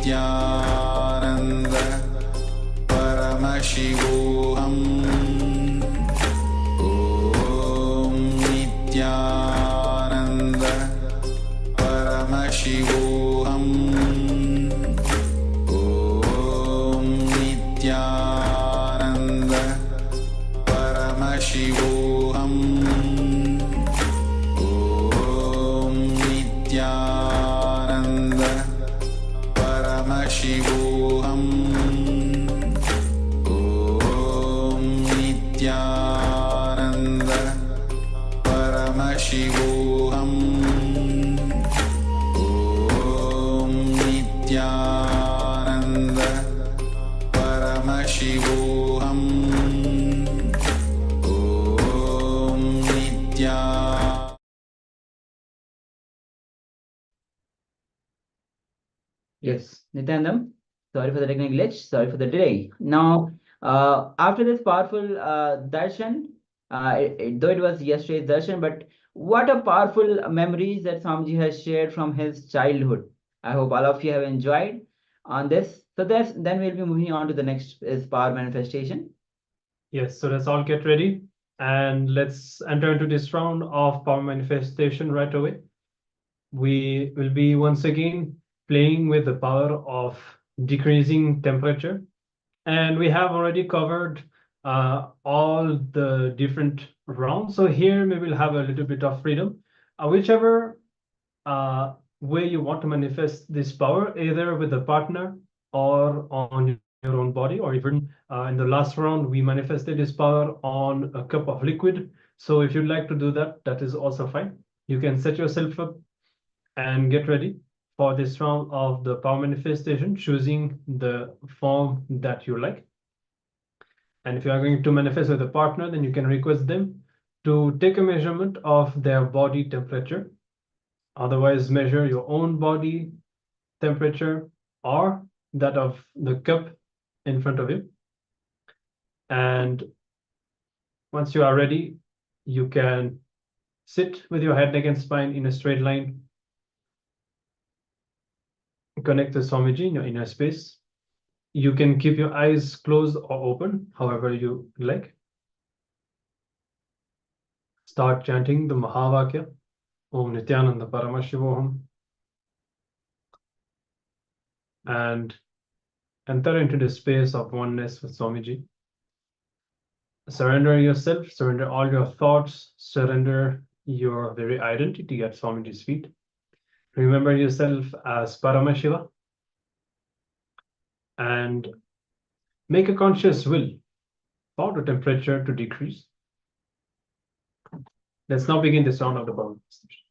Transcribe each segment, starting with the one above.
Nityananda Paramashivoham Om Nityananda Paramashivoham Om Nityananda Paramashivoham Om Nityananda Paramashivoham Om Nityananda Paramashivoham Om Nityananda Paramashivoham Om Nityananda. Yes, Nityanandam, sorry for the technical glitch, sorry for the delay. Now, after this powerful darshan, though it was yesterday's darshan, but what a powerful memories that Swamiji has shared from his childhood. I hope all of you have enjoyed on this. So then we'll be moving on to the next is power manifestation. Yes, so let's all get ready and let's enter into this round of power manifestation right away. We will be once again playing with the power of decreasing temperature. And we have already covered all the different rounds. So here we will have a little bit of freedom. Whichever way you want to manifest this power, either with a partner or on your own body, or even in the last round, we manifested this power on a cup of liquid. So if you'd like to do that, that is also fine. You can set yourself up and get ready for this round of the power manifestation, choosing the form that you like. And if you are going to manifest with a partner, then you can request them to take a measurement of their body temperature. Otherwise, measure your own body temperature or that of the cup in front of you. And once you are ready, you can sit with your head, neck, and spine in a straight line. Connect to Swamiji in your inner space. You can keep your eyes closed or open, however you like. Start chanting the Mahavakya, Om Nityananda Paramashivoham, and enter into the space of oneness with Swamiji. Surrender yourself, surrender all your thoughts, surrender your very identity at Swamiji's feet. Remember yourself as Paramashiva and make a conscious will for the temperature to decrease. Let's now begin this round of the power manifestation.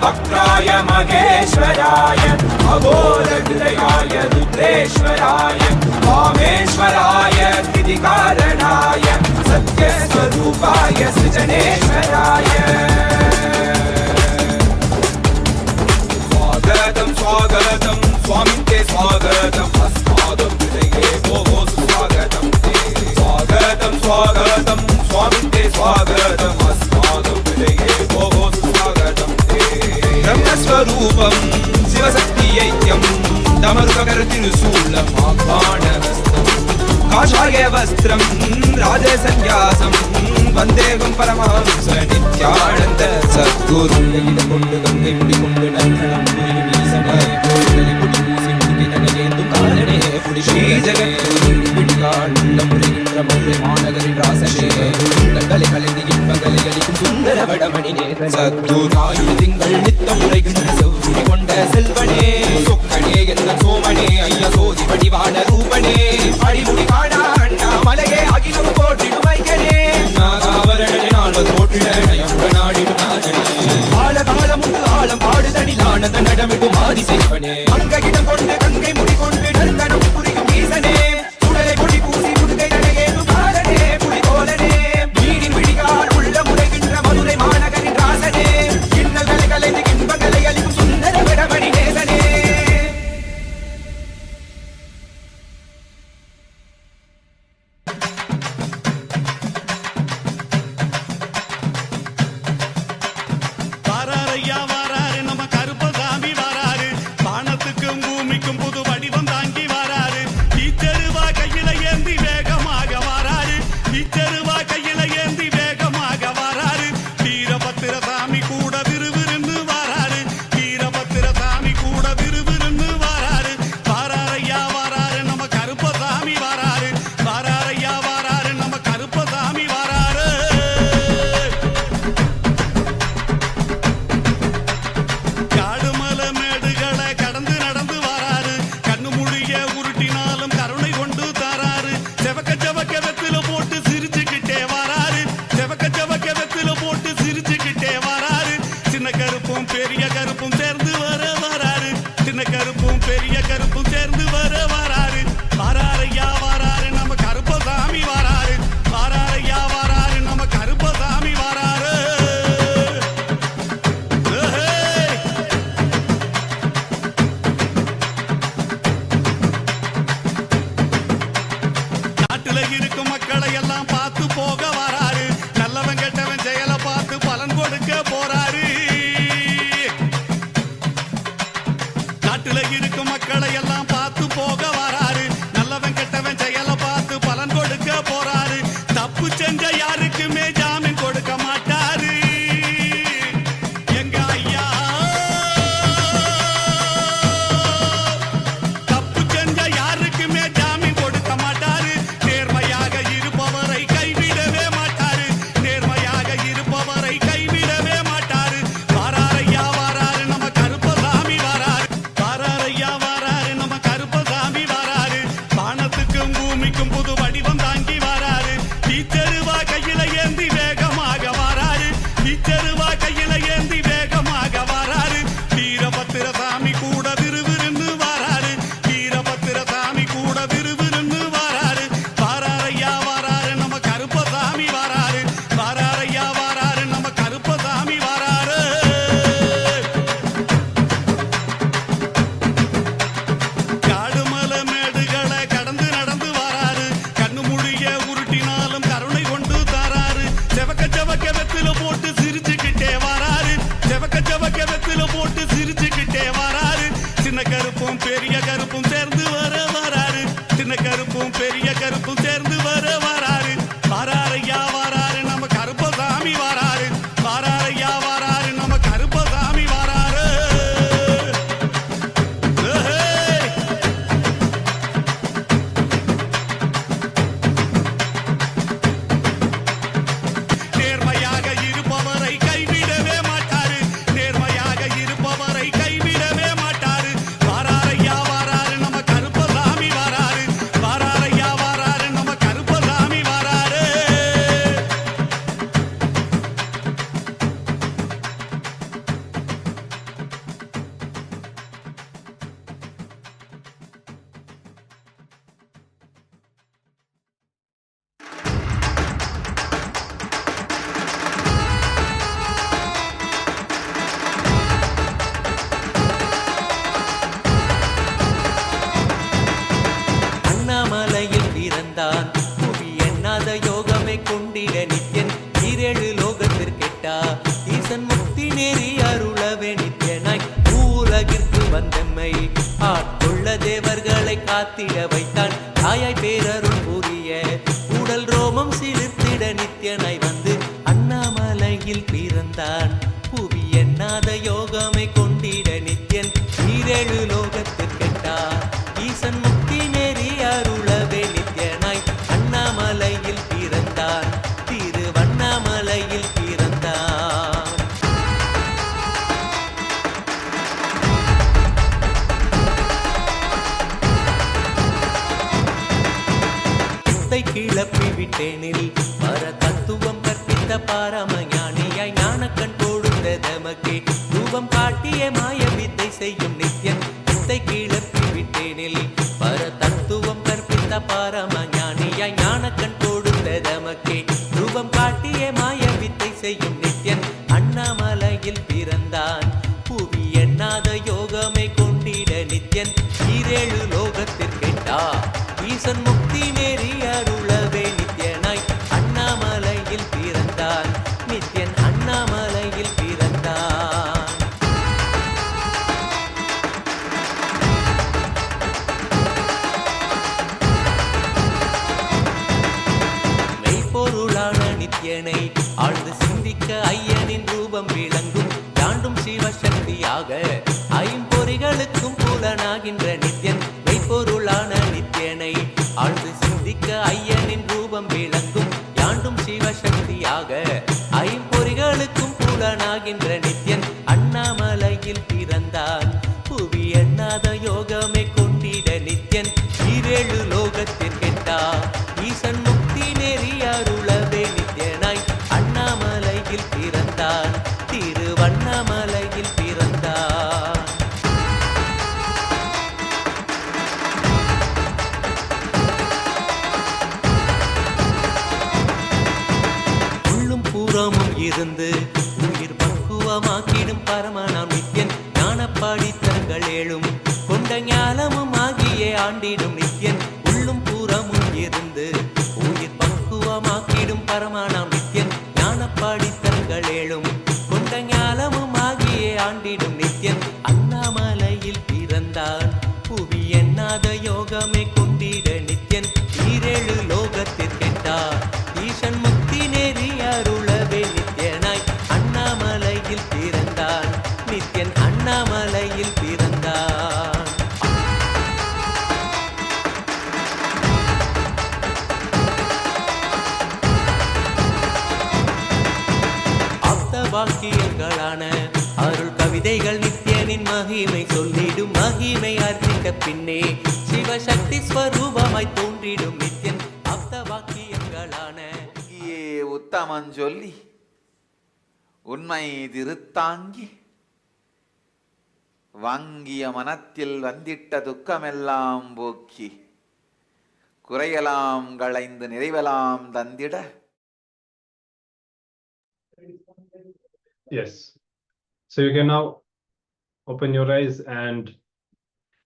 वक्त्राय महेश्वराय अघोरहृदयाय रुद्रेश्वराय वामेश्वराय स्थितिकारणाय सत्यस्वरूपाय सृजनेश्वराय स्वागतं स्वागतं स्वामिन् ते स्वागतम् अस्माकं हृदये भोः सुस्वागतं ते स्वागतं स्वागतं स्वामिन् ते स्वागतम् अस्माकं हृदये भोः सुस्वागतं ब्रह्मस्वरूपं शिवशक्तियैक्यं दमरुककरतिरुशूलं आह्वानहस्तं काषाय वस्त्रं राजसन्न्यासं वन्देहं परमहंस नित्यानन्द सद्गुरुं கொண்டு கங்கை முடி கொண்டு நந்தனம் ஈசனே கோயிலை முடி பூசி முடிக்கினேந்து காரணே புடி ஸ்ரீ ஜெகத்குரு பிடிகாண்ட முருகின்ற மதுரை மாநகரின் ராசனே உள்ளங்களை கலைந்து இன்பங்களை அளிக்கும் சுந்தர வடமணினே சத்குரு திங்கள் நித்தம் உரைகின்ற செவ்வி கொண்ட செல்வனே சொக்கனே எந்த சோமனே ஐயா சோதி வடிவான ரூபனே அடிமுடி காணா அண்ணா மலையே அகிலம் போற்றிடும் ஐயனே நாகாவரணே நால்வது போற்றிடம் நாடிடும் ஆழ காலம் உண்டு ஆழம் பாடுதனில் ஆனந்த நடமிடும் ஆதி செய்வனே அங்கிடம் கொண்டு கங்கை முடி கொண்டு நந்தனம் புரியும் ஈசனே சுடலை பொடி பூசி முதுகை நடையேறும் காலனே புலி தோலனே வீடின் விழிகால் உள்ள முறைகின்ற மதுரை மாநகரின் ராசனே இன்னல்களை கலைந்து இன்பங்களை அளிக்கும் சுந்தர விடமணி நேசனே எல்லாம் பார்த்து போக வராரு. நல்லவன் கெட்டவன் செயலை பார்த்து பலன் கொடுக்க போறாரு. நாட்டுல இருக்கும் மக்களை எல்லாம் பார்த்து போக வராரு. நல்லவன் கெட்டவன் செயலை பார்த்து பலன் கொடுக்க போறாரு. தப்பு செஞ்ச யாருக்குமே ஜாமீன் கொடுக்க மாட்டாரு. எங்க ஐயா தப்பு செஞ்ச யாருக்குமே ஜாமீன் கொடுக்க மாட்டாரு. நேர்மையாக இருப்பவரை கைவிடவே மாட்டாரு. நேர்மையாக இருப்பவரை கைவிடவே மாட்டாரு. வாராரையா வாராரு நம்ம கருப்பசாமி வாராரு. வாராரையா வாராரு நம்ம கருப்பசாமி வாராரு. வானத்துக்கும் பூமிக்கும் புது வடிவம் தாங்கி வாராரு. வீச்சருவா கையில ஏந்தி வேகமாக வாராரு. வீச்சருவா கையில ஏந்தி வேகமாக வாராரு. வீரபத்திர சாமி கூட விறுவிறுன்னு வாராரு. வீரபத்திர சாமி கூட விறுவிறுன்னு வாராரு. வாராரையா வாராரு நம்ம கருப்பசாமி வாராரு. வாராரையா வாராரு நம்ம கருப்பசாமி வாராரு. காடு மலை மேடுகளை கடந்து நடந்து வாராரு. கண்ணு முடிய உருட்டினாலும் கருணை கொண்டு தாராரு. செவக்க செவக்க வெத்தில போட்டு சிரிச்சுக்கிட்டே வாராரு. செவக்க செவக்க வெத்தில போட்டு சிரிச்சுக்கிட்டே வாராரு. சின்ன கருப்பும் பெரிய கருப்பும் சேர்ந்து வர வாராரு. சின்ன கருப்பும் பெரிய கருப்பும் சேர்ந்து வர வாராரு. வாராரையா வாராரு நம்ம கருப்பசாமி வாராரு. வாராரையா வாராரு நம்ம கருப்பசாமி வாராரு. ஏய்! நேர்மையாக இருப்பவரை கைவிடவே மாட்டாரு. நேர்மையாக இருப்பவரை கைவிடவே மாட்டாரு. வாராரையா வாராரு நம்ம கருப்பசாமி வாராரு. வாராரையா வாராரு நம்ம கருப்பசாமி வாராரு. அண்ணாமலையில் பிறந்தான் புவி எண்ணாத யோகமே கொண்டிட நித்யன் ஈரேழு லோகத்திற்கெட்டா ஈசன் முக்தி நேரி அருளவே நித்யனாய் பூலகிற்கு வந்தம்மை ஆட்கொள்ள தேவர்களை காத்திட வைத்தான் தாயாய் பேரருள் புரிய உடல் ரோமம் சிலிர்த்திட நித்யனாய் வந்து அண்ணாமலையில் பிறந்தான் புவி எண்ணாத யோகமே கொண்டிட நித்யன் ஈரேழு லோகத்திற்கெட்டா ஈசன் முக்தி நேரி அருளவே நித்யனாய் அண்ணாமலையில் பிறந்தான் திருவண்ணாமலையில் பிறந்தான். சித்தை கிளப்பி விட்டேனில் பர தத்துவம் கற்பித்த பாரமஞானியாய் ஞானக்கண் கொடுத்த தமக்கே ரூபம் காட்டிய மாய வித்தை செய்யும் நித்யன் சித்தை கிளப்பி விட்டேனில் பர தத்துவம் கற்பித்த பாரமஞானியாய் ஞானக்கண் கொடுத்த தமக்கே ரூபம் காட்டிய மாய வித்தை செய்யும் நித்யன் அண்ணாமலையில் பிறந்தான் புவி எண்ணாத யோகமே கொண்டிட நித்யன் ஈரேழு லோகத்திற்கெட்டா ஈசன் முக்தி நேரி அருளவே நித்யனாய் அண்ணாமலையில் பிறந்தான் நித்யன் அண்ணாமலையில் பிறந்தான். மெய்ப்பொருளான நித்யனை ஆழ்ந்து சிந்திக்க ஐயனின் ரூபம் விளங்கும் தாண்டும் சிவசக்தியாக ஐம்பொறிகளுக்கும் புலனாகின்ற நித்யன் மெய்ப்பொருளான நித்யனை ஆழ்ந்து சிந்திக்க ஐயனின் ரூபம் விளங்கும் யாண்டும் சிவசக்தியாக ஐம்பொறிகளுக்கும் புலனாகின்ற நித்யன் அண்ணாமலையில் பிறந்தான் புவி எண்ணாத யோகமே கொண்டிட நித்யன் ஈரேழு லோகத்திற்கெட்டா ஈசன் முக்தி நேரி அருளவே நித்யனாய் அண்ணாமலையில் பிறந்தான் திருவண்ணாமலையில் பிறந்தான். வாக்கியங்களான அருள் கவிதைகள் நித்யனின் மகிமை சொல்லிடும் மகிமை அர்ப்பித்த பின்னே சிவசக்தி ஸ்வரூபமாய் தோன்றிடும் நித்யன் அப்த வாக்கியங்களான உத்தமன் சொல்லி உண்மை திருத்தாங்கி வாங்கிய மனத்தில் வந்திட்ட துக்கமெல்லாம் போக்கி குறையலாம் களைந்து நிறைவலாம் தந்திட. Yes. So you can now open your eyes and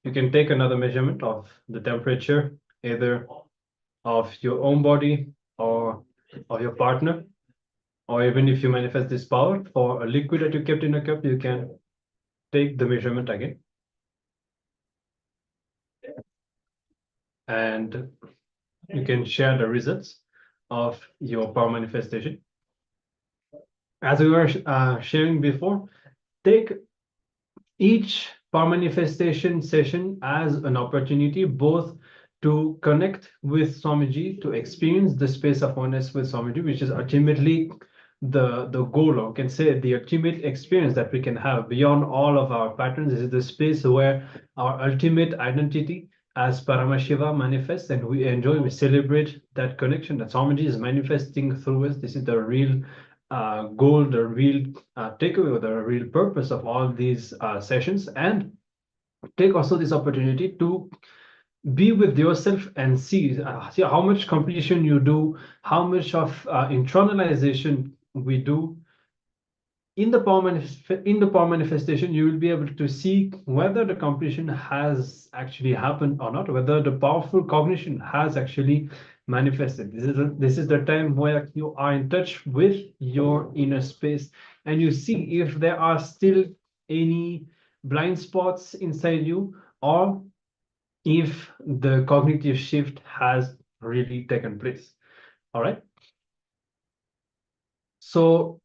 you can take another measurement of the temperature, either of your own body or of your partner, or even if you manifest this power for a liquid that you kept in a cup, you can take the measurement again. And you can share the results of your power manifestation. As we were sharing before, take each power manifestation session as an opportunity both to connect with Swamiji, to experience the space of oneness with Swamiji, which is ultimately the goal, or can say the ultimate experience that we can have beyond all of our patterns. This is the space where our ultimate identity as Paramashiva manifests, and we enjoy, we celebrate that connection that Swamiji is manifesting through us. This is the real goal, the real takeaway, or the real purpose of all these sessions. And take also this opportunity to be with yourself and see how much completion you do, how much of internalization we do. In the power manifestation, you will be able to see whether the completion has actually happened or not, whether the powerful cognition has actually manifested. This is the time where you are in touch with your inner space and you see if there are still any blind spots inside you, or if the cognitive shift has really taken place. All right. So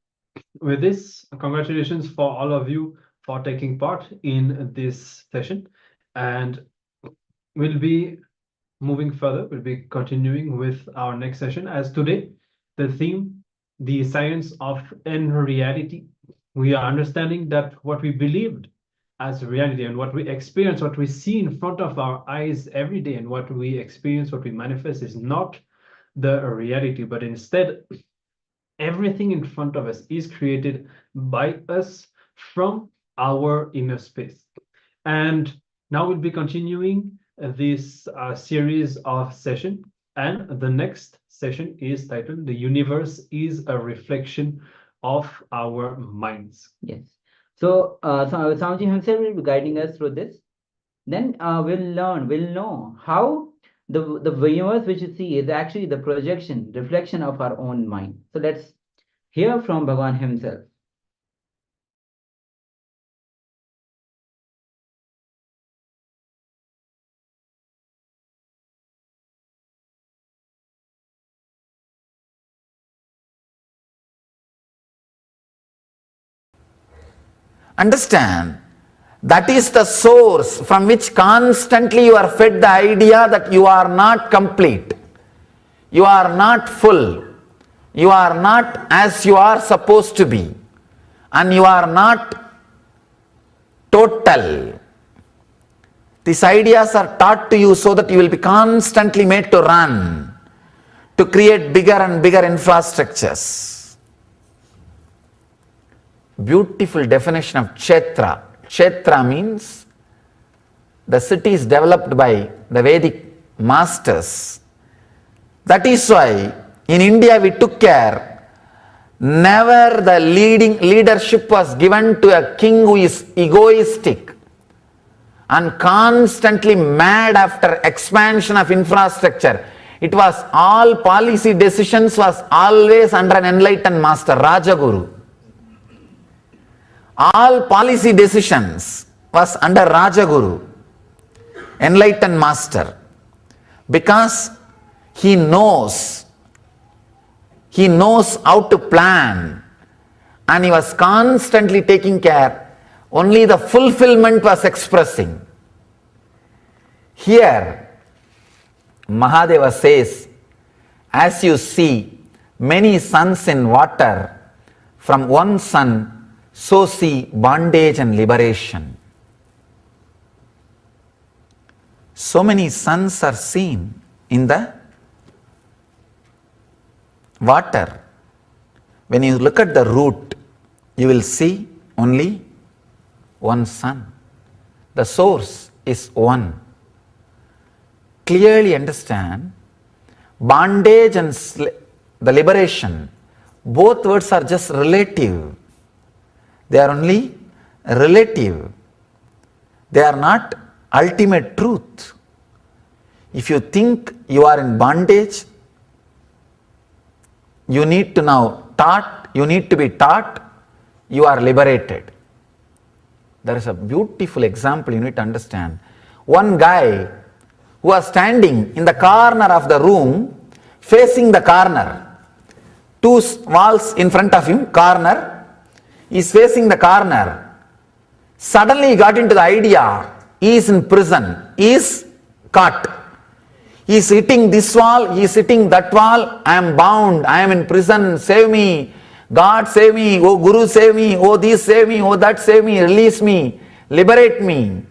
with this, congratulations for all of you for taking part in this session, and we'll be moving further. We'll be continuing with our next session, as today the theme, the science of in-reality. We are understanding that what we believed as reality and what we experience, what we see in front of our eyes every day, and what we experience, what we manifest, is not the reality, but instead everything in front of us is created by us from our inner space. And now we'll be continuing this series of session, and the next session is titled "The Universe is a Reflection of Our Minds." Yes. So Swamiji himself will be guiding us through this. Then we'll know how the universe which you see is actually the reflection of our own mind. So let's hear from Bhagavan himself. Understand, that is the source from which constantly you are fed the idea that you are not complete, you are not full, you are not as you are supposed to be, and you are not total. These ideas are taught to you so that you will be constantly made to run, to create bigger and bigger infrastructures. Beautiful definition of Kshetra. Kshetra means the cities developed by the Vedic masters. That is why in India we took care, never the leadership was given to a king who is egoistic and constantly mad after expansion of infrastructure. It was all policy decisions was always under an enlightened master, Rajaguru. All policy decisions was under Rajaguru, enlightened master, because he knows how to plan, and he was constantly taking care. Only the fulfillment was expressing. Here, Mahadeva says, as you see many suns in water, from one sun, so see bondage and liberation. So many suns are seen in the water. When you look at the root, you will see only one sun. The source is one. Clearly understand, bondage and the liberation, both words are just relative. They are only relative. They are not ultimate truth. If you think you are in bondage, you need to be taught you are liberated. There is a beautiful example you need to understand. One guy who was standing in the corner of the room, facing the corner, two walls in front of him, corner, he is facing the corner. Suddenly he got into the idea, he is in prison, he is caught. He is hitting this wall, he is hitting that wall, I am bound, I am in prison, save me, God save me, oh Guru save me, oh this save me, oh that save me, release me, liberate me.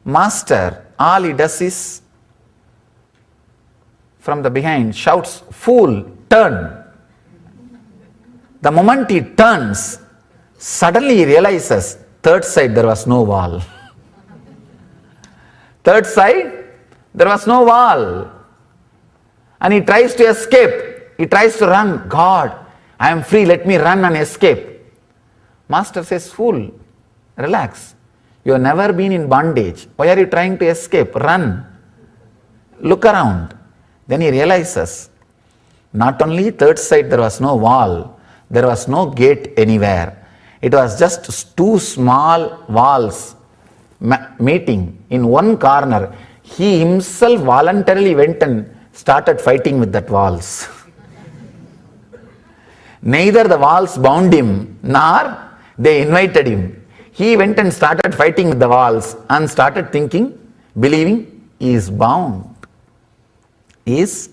Master, all he does is, from the behind, shouts, fool, turn. The moment he turns, suddenly he realizes, third side there was no wall. Third side, there was no wall. And he tries to escape. He tries to run. God, I am free, let me run and escape. Master says, fool, relax. You have never been in bondage. Why are you trying to escape? Run. Look around. Then he realizes, not only third side there was no wall, there was no gate anywhere. It was just two small walls meeting in one corner. He himself voluntarily went and started fighting with that walls. Neither the walls bound him, nor they invited him. He went and started fighting with the walls and started thinking, believing he is bound. He is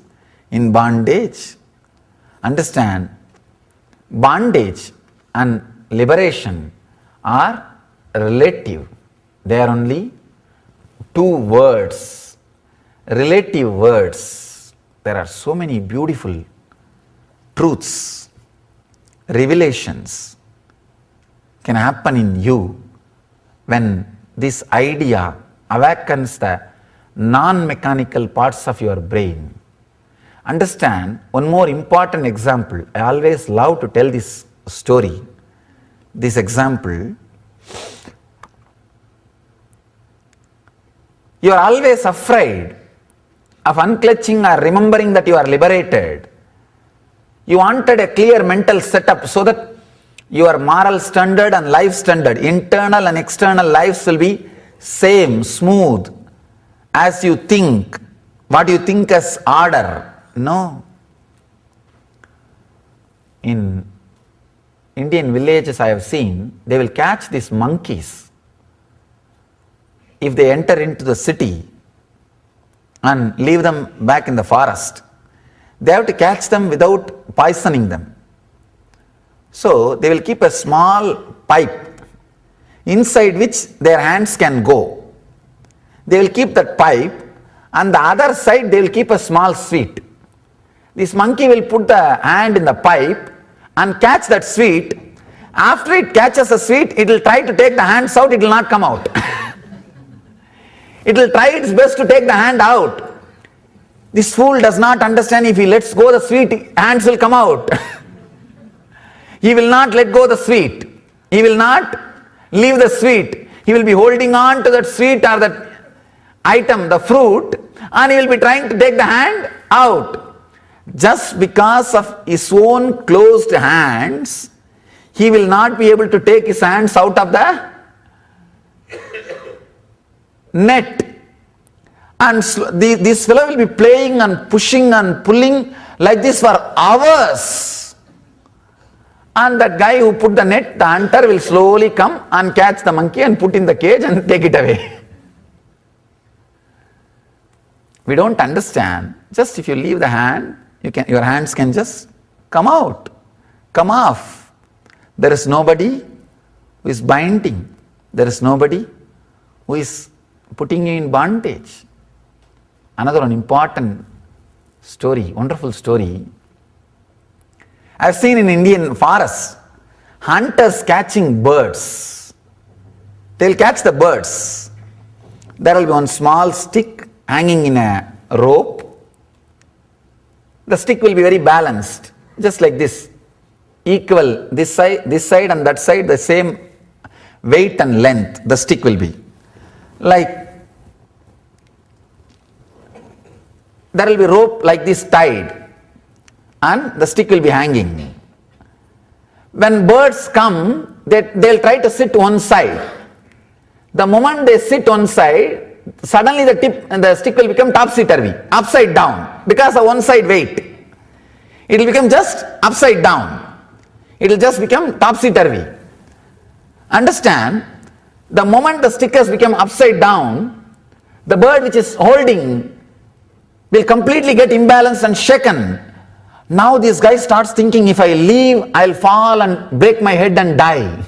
in bondage. Understand, bondage and liberation are relative. They are only two words, relative words. There are so many beautiful truths, revelations can happen in you when this idea awakens the non-mechanical parts of your brain. Understand one more important example. I always love to tell this story, this example. You are always afraid of unclutching or remembering that you are liberated. You wanted a clear mental setup so that your moral standard and life standard, internal and external lives will be same, smooth, as you think, what you think as order. No. In Indian villages I have seen, they will catch these monkeys if they enter into the city and leave them back in the forest. They have to catch them without poisoning them. So they will keep a small pipe inside which their hands can go. They will keep that pipe, and the other side they will keep a small sweet. This monkey will put the hand in the pipe and catch that sweet. After it catches the sweet, it will try to take the hands out, it will not come out. It will try its best to take the hand out. This fool does not understand, if he lets go the sweet, hands will come out. He will not let go the sweet. He will not leave the sweet. He will be holding on to that sweet or that item, the fruit, and he will be trying to take the hand out. Just because of his own closed hands, he will not be able to take his hands out of the net. And this fellow will be playing and pushing and pulling like this for hours. And that guy who put the net, the hunter, will slowly come and catch the monkey and put in the cage and take it away. We don't understand. Just if you leave the hand, Your hands can just come out, come off. There is nobody who is binding. There is nobody who is putting you in bondage. Another one important story, wonderful story. I've seen in Indian forests, hunters catching birds. They'll catch the birds. There will be one small stick hanging in a rope. The stick will be very balanced, just like this, equal, this side and that side, the same weight and length the stick will be. Like, there will be rope like this tied and the stick will be hanging. When birds come, they'll try to sit one side. The moment they sit one side, suddenly the stick will become topsy-turvy, upside down, because of one side weight. It will become just upside down. It will just become topsy-turvy. Understand, the moment the stick has become upside down, the bird which is holding will completely get imbalanced and shaken. Now this guy starts thinking, if I leave, I'll fall and break my head and die.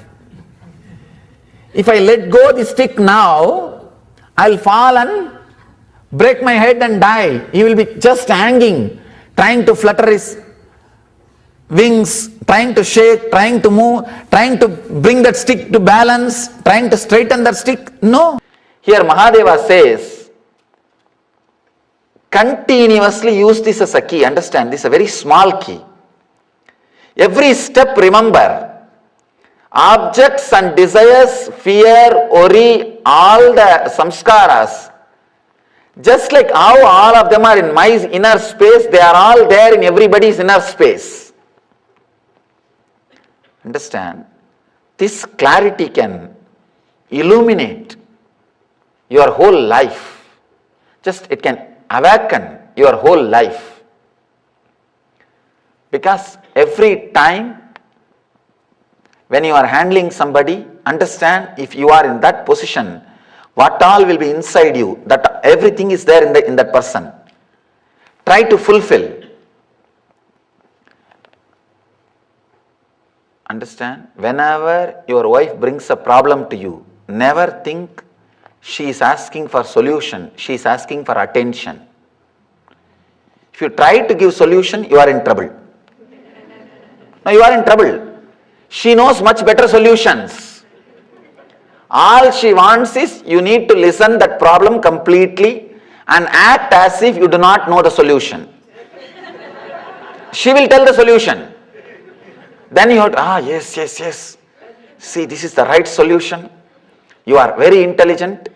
If I let go the stick now, I'll fall and break my head and die. He will be just hanging, trying to flutter his wings, trying to shake, trying to move, trying to bring that stick to balance, trying to straighten that stick. No. Here Mahadeva says, continuously use this as a key. Understand, this is a very small key. Every step, remember, objects and desires, fear, worry, all the samskaras, just like how all of them are in my inner space, they are all there in everybody's inner space. Understand? This clarity can illuminate your whole life. Just it can awaken your whole life. Because every time when you are handling somebody, understand, if you are in that position, what all will be inside you, that everything is there in that person. Try to fulfill. Understand, whenever your wife brings a problem to you, never think she is asking for solution, she is asking for attention. If you try to give solution, you are in trouble. No, you are in trouble. She knows much better solutions. All she wants is you need to listen that problem completely and act as if you do not know the solution. She will tell the solution. Then you have to, yes. See, this is the right solution. You are very intelligent.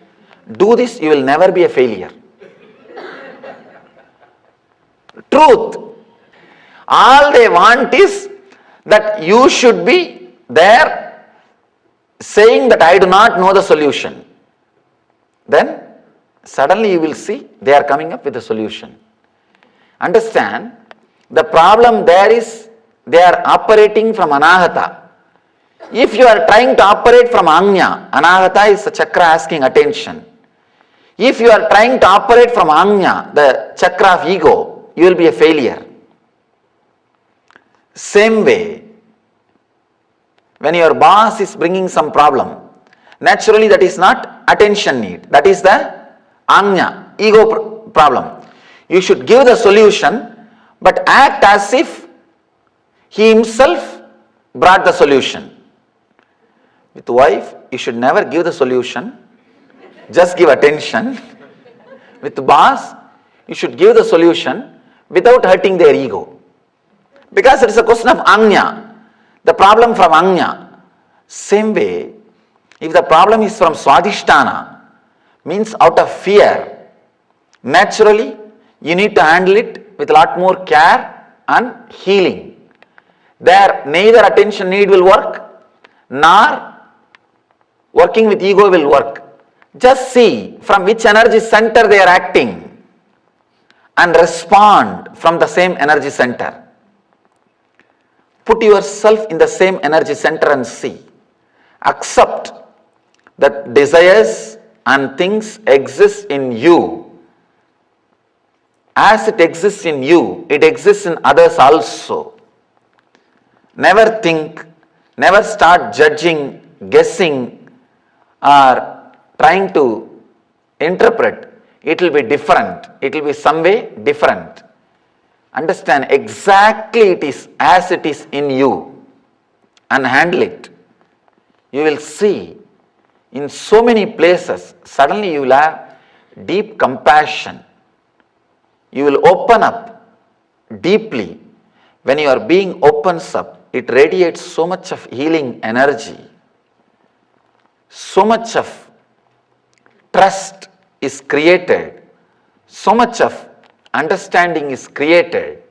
Do this, you will never be a failure. Truth. All they want is that you should be there saying that I do not know the solution. Then suddenly you will see they are coming up with a solution. Understand, the problem there is they are operating from anahata. If you are trying to operate from anya, anahata is the chakra asking attention. If you are trying to operate from anya, the chakra of ego, you will be a failure. Same way, when your boss is bringing some problem, naturally that is not attention need, that is the anya, ego problem. You should give the solution, but act as if he himself brought the solution. With wife, you should never give the solution, just give attention. With boss, you should give the solution without hurting their ego. Because it is a question of anya, the problem from anya. Same way, if the problem is from swadhisthana, means out of fear, naturally you need to handle it with a lot more care and healing. There neither attention need will work, nor working with ego will work. Just see from which energy center they are acting and respond from the same energy center. Put yourself in the same energy center and see. Accept that desires and things exist in you. as it exists in you, it exists in others also. Never think, never start judging, guessing, or trying to interpret. It will be different. It will be some way different. Understand exactly it is as it is in you and handle it. You will see in so many places, suddenly you will have deep compassion. You will open up deeply. When your being opens up, it radiates so much of healing energy. So much of trust is created. So much of understanding is created.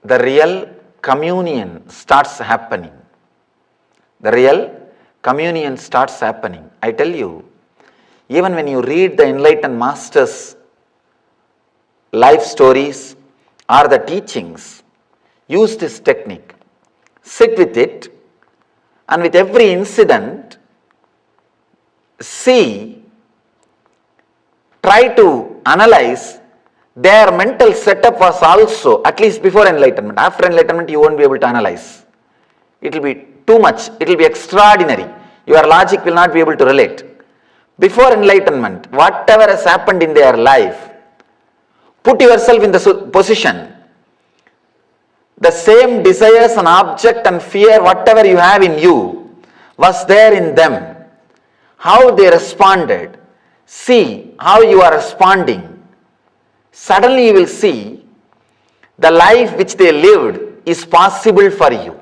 The real communion starts happening. The real communion starts happening. I tell you, even when you read the enlightened masters' life stories or the teachings, use this technique. Sit with it, and with every incident, see, try to analyze their mental setup was also, at least before enlightenment. After enlightenment, you won't be able to analyze. It will be too much. It will be extraordinary. Your logic will not be able to relate. Before enlightenment, whatever has happened in their life, put yourself in the position. The same desires and object and fear, whatever you have in you, was there in them. How they responded. See how you are responding. Suddenly you will see the life which they lived is possible for you.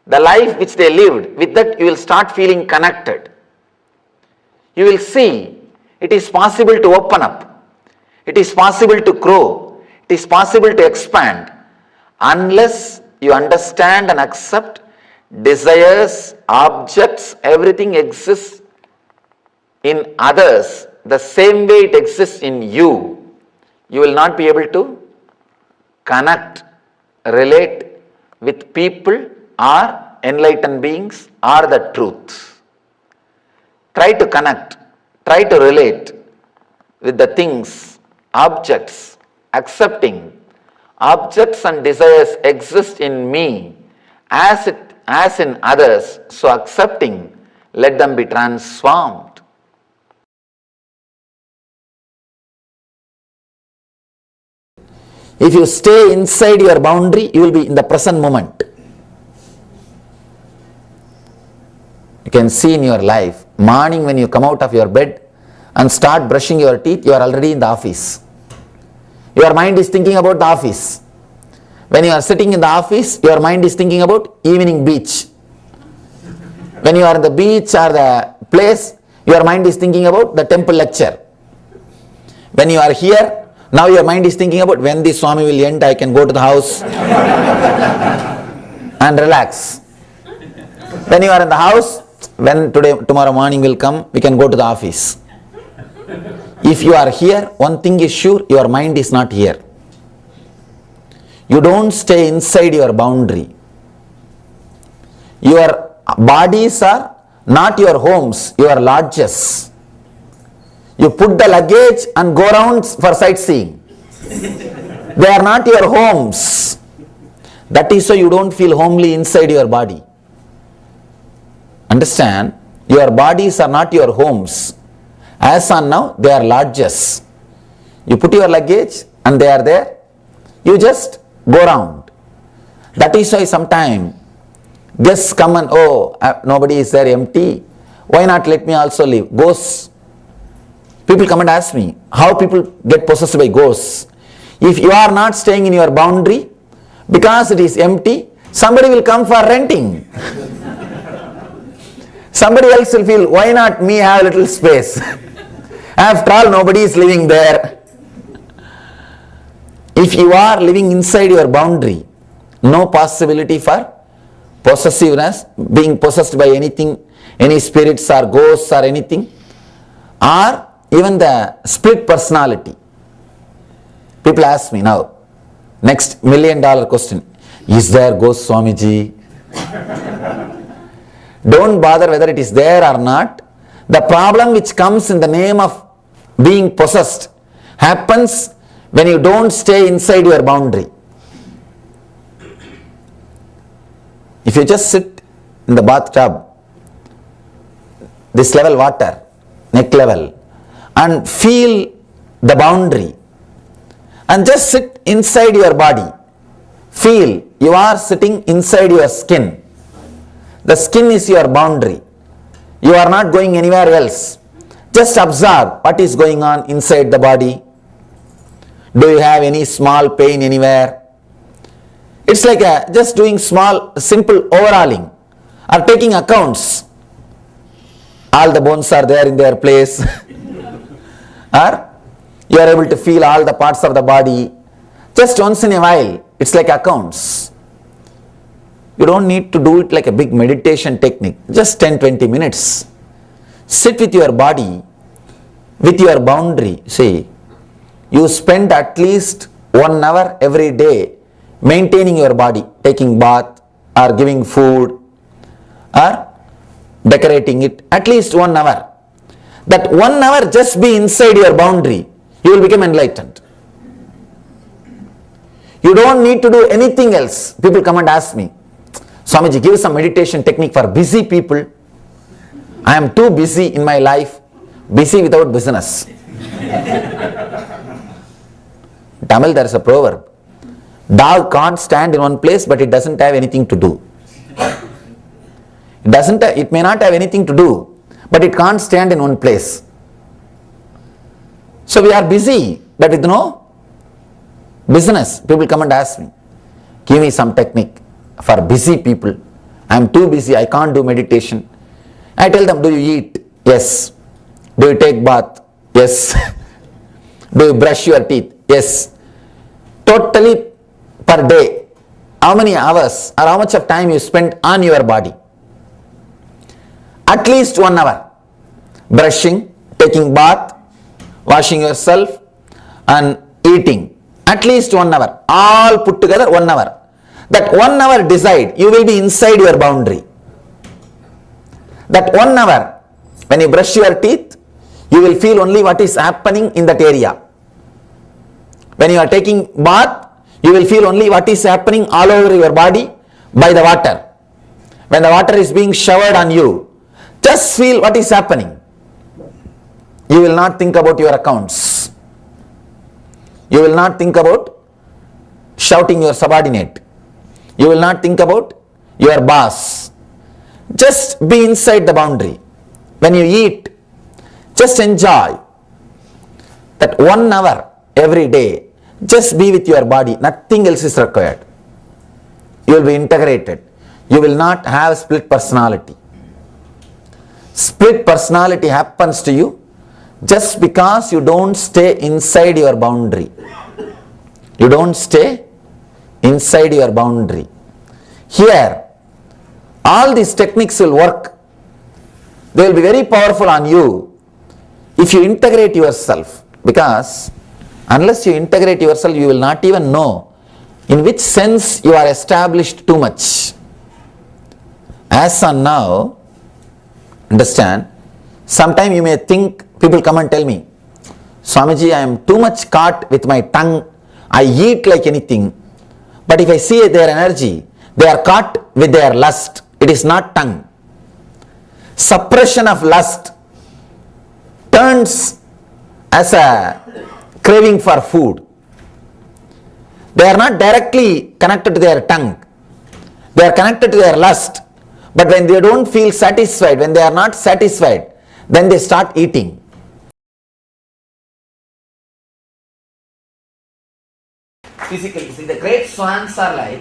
The life which they lived, with that you will start feeling connected. You will see it is possible to open up. It is possible to grow. It is possible to expand. Unless you understand and accept desires, objects, everything exists in others the same way it exists in you, you will not be able to connect, relate with people or enlightened beings or the truth. Try to connect, try to relate with the things, objects, accepting objects and desires exist in me as in others, so accepting, let them be transformed. If you stay inside your boundary, you will be in the present moment. You can see in your life, morning when you come out of your bed and start brushing your teeth, you are already in the office. Your mind is thinking about the office. When you are sitting in the office, your mind is thinking about evening beach. When you are in the beach or the place, your mind is thinking about the temple lecture. When you are here, now your mind is thinking about when this Swami will end, I can go to the house and relax. When you are in the house, when tomorrow morning will come, we can go to the office. If you are here, one thing is sure, your mind is not here. You don't stay inside your boundary. Your bodies are not your homes, your lodges. You put the luggage and go around for sightseeing. They are not your homes. That is why you don't feel homely inside your body. Understand? Your bodies are not your homes. As on now, they are lodges. You put your luggage and they are there. You just go around. That is why sometimes guests come and, nobody is there, empty. Why not let me also leave? Ghosts. People come and ask me, how people get possessed by ghosts. If you are not staying in your boundary, because it is empty, somebody will come for renting. Somebody else will feel, why not me have a little space? After all, nobody is living there. If you are living inside your boundary, no possibility for possessiveness, being possessed by anything, any spirits or ghosts or anything, or even the split personality. People ask me now, next $1 million question, is there ghost Swamiji? Don't bother whether it is there or not. The problem which comes in the name of being possessed happens when you don't stay inside your boundary. If you just sit in the bathtub, this level water, neck level, and feel the boundary, and just sit inside your body, feel you are sitting inside your skin. The skin is your boundary. You are not going anywhere else. Just observe what is going on inside the body. Do you have any small pain anywhere? It's like just doing small, simple overhauling or taking accounts. All the bones are there in their place. Or you are able to feel all the parts of the body. Just once in a while, it's like accounts. You don't need to do it like a big meditation technique. Just 10-20 minutes. Sit with your body, with your boundary. See, you spend at least 1 hour every day maintaining your body, taking bath or giving food or decorating it, at least 1 hour. That 1 hour just be inside your boundary, you will become enlightened. You don't need to do anything else. People come and ask me, Swamiji, give some meditation technique for busy people. I am too busy in my life, busy without business. Tamil, there is a proverb. Dog can't stand in one place, but it doesn't have anything to do. It may not have anything to do, but it can't stand in one place. So we are busy, but with no business. People come and ask me, give me some technique for busy people. I am too busy, I can't do meditation. I tell them, do you eat? Yes. Do you take bath? Yes. Do you brush your teeth? Yes. Totally per day, how many hours or how much of time you spend on your body? At least 1 hour. Brushing, taking bath, washing yourself and eating. At least 1 hour. All put together 1 hour. That 1 hour decide, you will be inside your boundary. That 1 hour, when you brush your teeth, you will feel only what is happening in that area. When you are taking bath, you will feel only what is happening all over your body by the water. When the water is being showered on you, just feel what is happening. You will not think about your accounts. You will not think about shouting your subordinate. You will not think about your boss. Just be inside the boundary. When you eat, just enjoy that 1 hour every day. Just be with your body. Nothing else is required. You will be integrated. You will not have split personality. Split personality happens to you just because you don't stay inside your boundary. You don't stay inside your boundary. Here, all these techniques will work. They will be very powerful on you if you integrate yourself, because unless you integrate yourself, you will not even know in which sense you are established too much. As on now, understand, sometime you may think, people come and tell me, Swamiji, I am too much caught with my tongue. I eat like anything. But if I see their energy, they are caught with their lust. It is not tongue. Suppression of lust turns as a craving for food. They are not directly connected to their tongue. They are connected to their lust. But when they don't feel satisfied, when they are not satisfied, then they start eating. Physically, see, the great swans are like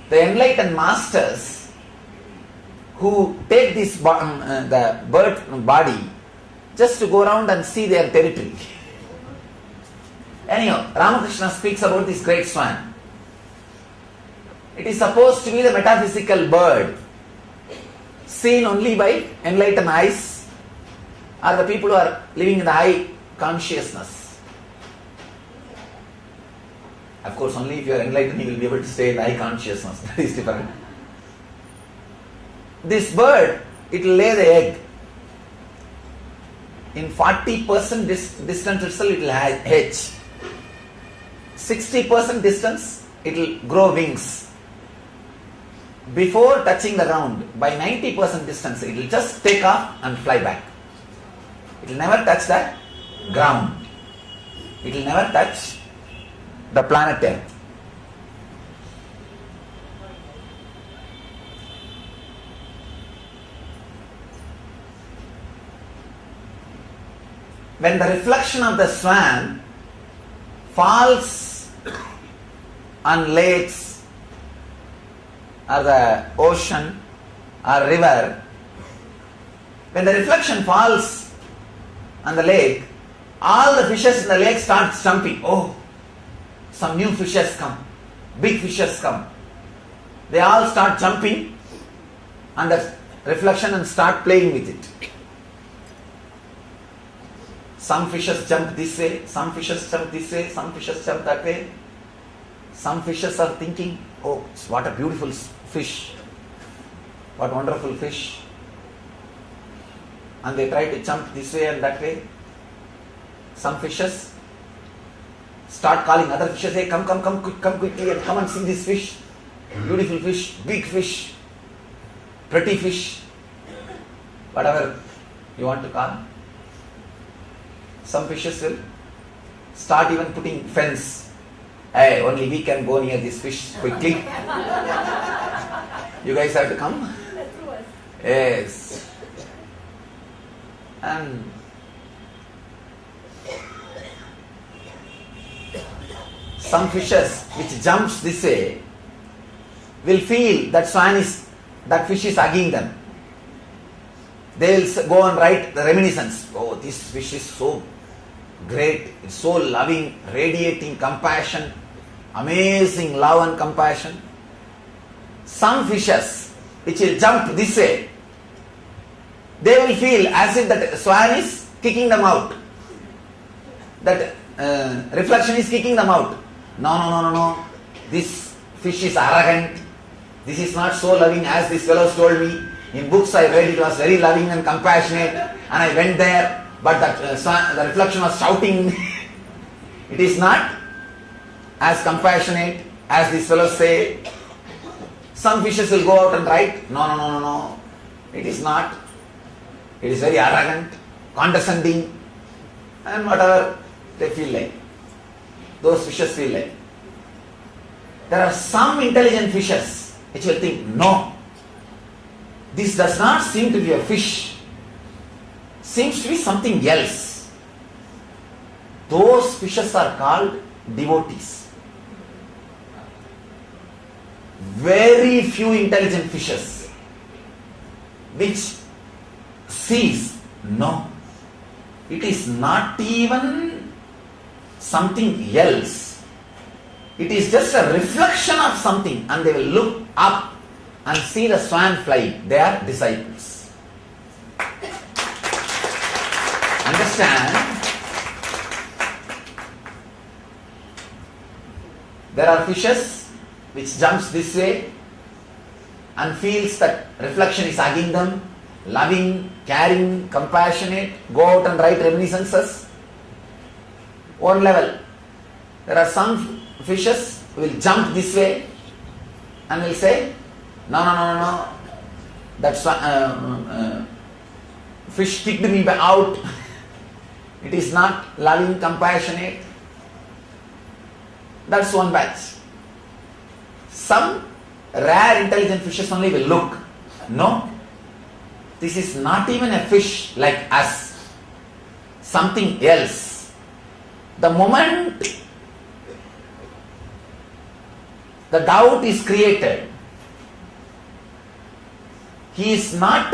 the enlightened masters who take this the bird body just to go around and see their territory. Anyhow, Ramakrishna speaks about this great swan. It is supposed to be the metaphysical bird, seen only by enlightened eyes or the people who are living in the high consciousness. Of course, only if you are enlightened, you will be able to stay in the high consciousness. That is different. This bird, it will lay the egg. in 40% distance itself it will hatch. 60% distance it will grow wings. Before touching the ground, by 90% distance it will just take off and fly back. It will never touch the ground. It will never touch the planet Earth. When the reflection of the swan falls on lakes or the ocean or river, when the reflection falls on the lake, all the fishes in the lake start jumping. Oh, some new fishes come, big fishes come. They all start jumping on the reflection and start playing with it. Some fishes jump this way, some fishes jump this way, some fishes jump that way. Some fishes are thinking, oh, what a beautiful fish, what wonderful fish. And they try to jump this way and that way. Some fishes start calling other fishes, hey, come quickly and come and see this fish. Beautiful fish, big fish, pretty fish, whatever you want to call. Some fishes will start even putting fence. Hey, only we can go near this fish quickly. You guys have to come? Yes. And some fishes which jumps this way will feel that that fish is hugging them. They will go and write the reminiscence. Oh, this fish is so great, it's so loving, radiating compassion, amazing love and compassion. Some fishes which will jump this way, they will feel as if that swan is kicking them out. That reflection is kicking them out. No. This fish is arrogant. This is not so loving as this fellow told me. In books I read it was very loving and compassionate, and I went there. But the reflection was shouting. It is not as compassionate as these fellows say. Some fishes will go out and write, no. It is not. It is very arrogant, condescending, and whatever they feel like. Those fishes feel like. There are some intelligent fishes which will think, no, this does not seem to be a fish. Seems to be something else. Those fishes are called devotees. Very few intelligent fishes which sees, no, it is not even something else. It is just a reflection of something, and they will look up and see the swan flying. They are disciples. Understand? There are fishes which jumps this way and feels that reflection is hugging them, loving, caring, compassionate, go out and write reminiscences. One level. There are some fishes who will jump this way and will say, no. That's fish kicked me out. It is not loving, compassionate. That's one batch. Some rare intelligent fishes only will look. No, this is not even a fish like us. Something else. The moment the doubt is created, he is not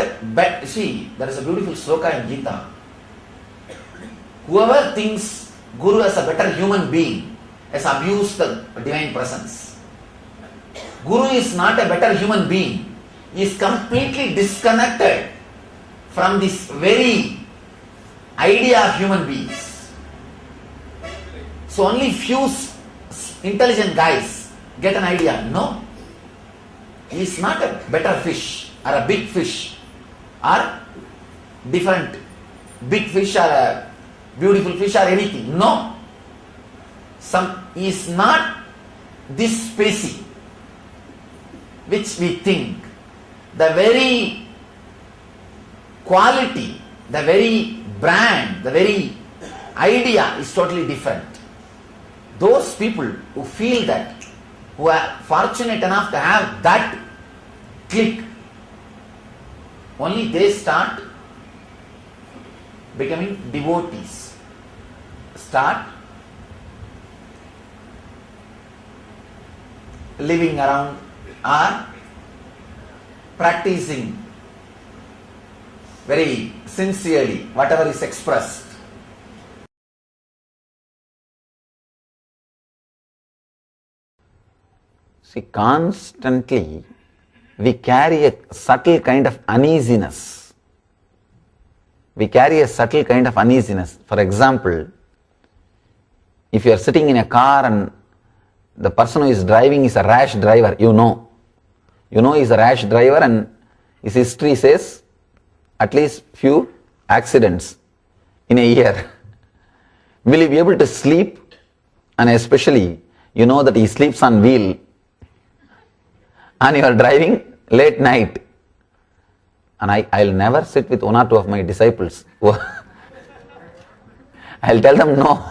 see, there is a beautiful sloka in Gita. Whoever thinks Guru as a better human being has abused the divine presence. Guru is not a better human being. He is completely disconnected from this very idea of human beings. So only few intelligent guys get an idea. No, he is not a better fish or a big fish or different big fish or a beautiful fish or anything. No. Some is not this species which we think. The very quality, the very brand, the very idea is totally different. Those people who feel that, who are fortunate enough to have that click, only they start becoming devotees, start living around or practicing very sincerely whatever is expressed. See, constantly we carry a subtle kind of uneasiness. We carry a subtle kind of uneasiness. For example, if you are sitting in a car and the person who is driving is a rash driver, you know he's a rash driver and his history says at least few accidents in a year. Will you be able to sleep? And especially, you know that he sleeps on wheel and you are driving late night. And I'll never sit with one or two of my disciples. I'll tell them, no,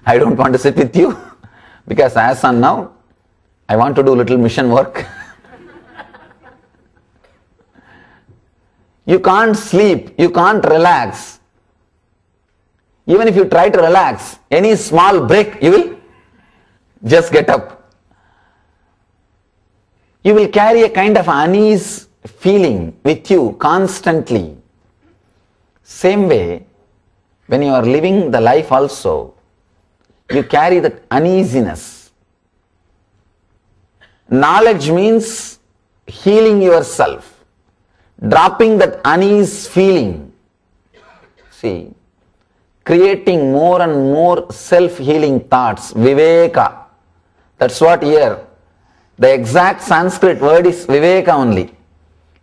I don't want to sit with you because as on now, I want to do little mission work. You can't sleep, you can't relax. Even if you try to relax, any small break, you will just get up. You will carry a kind of unease feeling with you constantly. Same way, when you are living the life also, you carry that uneasiness. Knowledge means healing yourself, dropping that unease feeling. See, creating more and more self-healing thoughts, viveka. That's what here, the exact Sanskrit word is viveka only.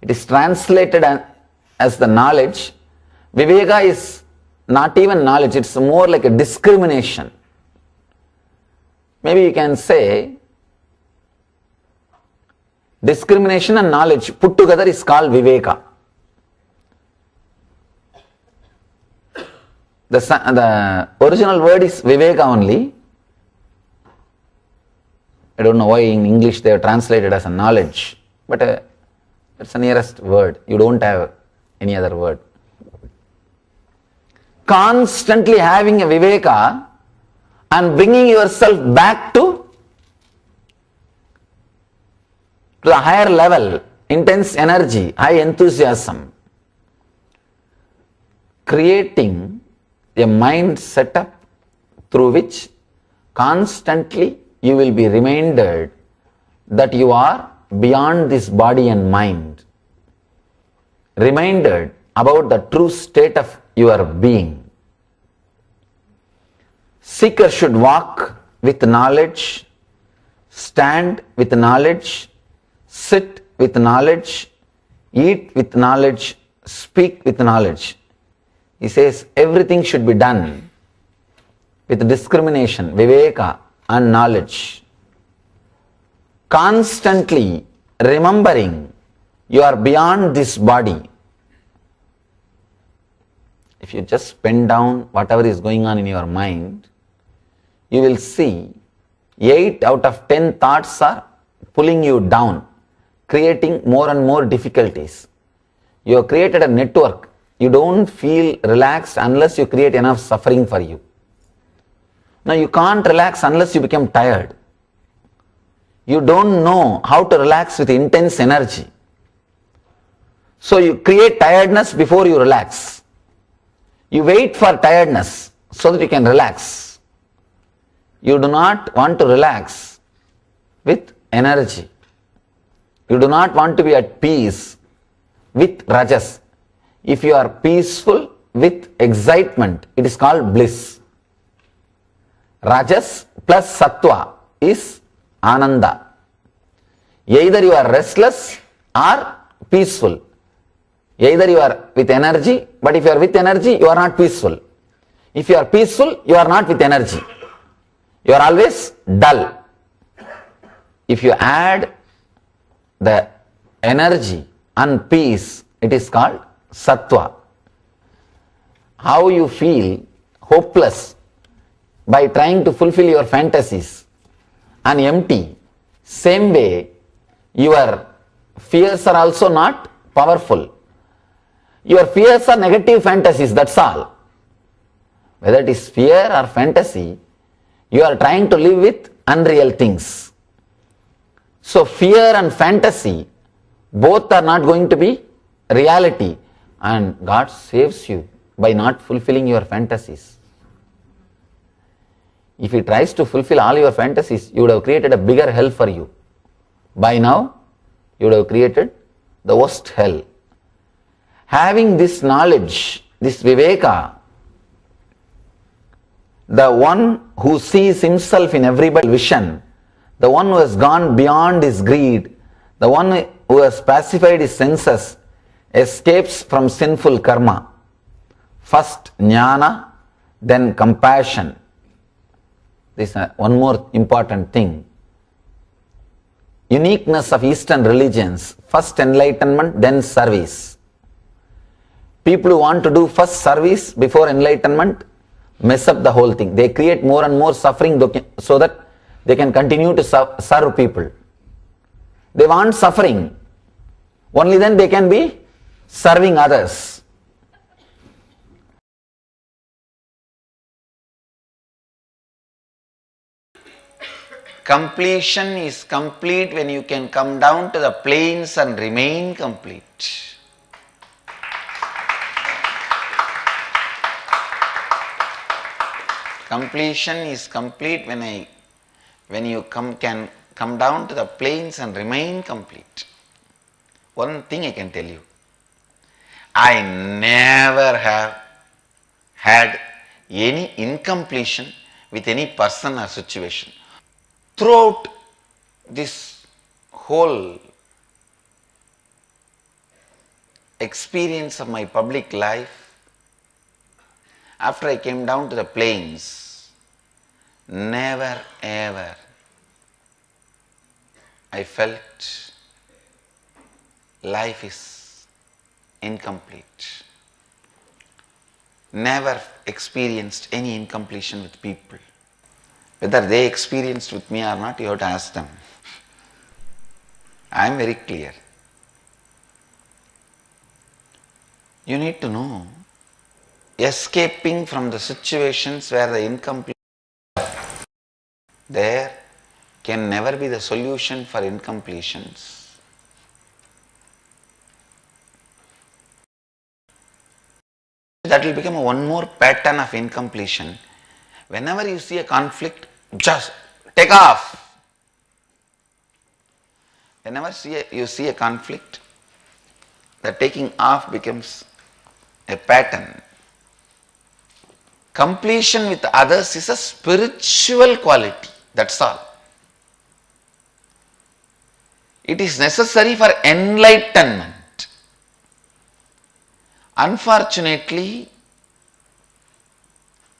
It is translated as the knowledge. Viveka is not even knowledge, it's more like a discrimination. Maybe you can say, discrimination and knowledge put together is called viveka. The original word is viveka only. I don't know why in English they are translated as a knowledge, but it's the nearest word. You don't have any other word. Constantly having a viveka and bringing yourself back to the higher level, intense energy, high enthusiasm. Creating a mind setup through which constantly you will be reminded that you are beyond this body and mind. Reminded about the true state of your being. Seeker should walk with knowledge, stand with knowledge, sit with knowledge, eat with knowledge, speak with knowledge. He says everything should be done with discrimination, viveka and knowledge. Constantly remembering you are beyond this body. If you just pen down whatever is going on in your mind, you will see 8 out of 10 thoughts are pulling you down, creating more and more difficulties. You have created a network. You don't feel relaxed unless you create enough suffering for you. Now you can't relax unless you become tired. You don't know how to relax with intense energy. So you create tiredness before you relax. You wait for tiredness so that you can relax. You do not want to relax with energy. You do not want to be at peace with rajas. If you are peaceful with excitement, it is called bliss. Rajas plus sattva is ananda. Either you are restless or peaceful. Either you are with energy, but if you are with energy, you are not peaceful. If you are peaceful, you are not with energy. You are always dull. If you add the energy and peace, it is called sattva. How you feel hopeless by trying to fulfill your fantasies and empty, same way your fears are also not powerful. Your fears are negative fantasies, that's all. Whether it is fear or fantasy, you are trying to live with unreal things. So fear and fantasy, both are not going to be reality, and God saves you by not fulfilling your fantasies. If He tries to fulfill all your fantasies, you would have created a bigger hell for you. By now, you would have created the worst hell. Having this knowledge, this viveka, the one who sees himself in everybody's vision, the one who has gone beyond his greed, the one who has pacified his senses, escapes from sinful karma. First jnana, then compassion. This is one more important thing. Uniqueness of Eastern religions, first enlightenment, then service. People who want to do first service before enlightenment mess up the whole thing. They create more and more suffering so that they can continue to serve people. They want suffering. Only then they can be serving others. Completion is complete when you can come down to the plains and remain complete. Completion is complete when you can come down to the plains and remain complete. One thing I can tell you, I never have had any incompletion with any person or situation. Throughout this whole experience of my public life, after I came down to the plains, never ever I felt life is incomplete. Never experienced any incompletion with people. Whether they experienced with me or not, you have to ask them. I am very clear. You need to know, escaping from the situations where the incomplete there can never be the solution for incompletions. That will become one more pattern of incompletion. Whenever you see a conflict, just take off. Whenever you see a conflict, the taking off becomes a pattern. Completion with others is a spiritual quality, that's all. It is necessary for enlightenment. Unfortunately,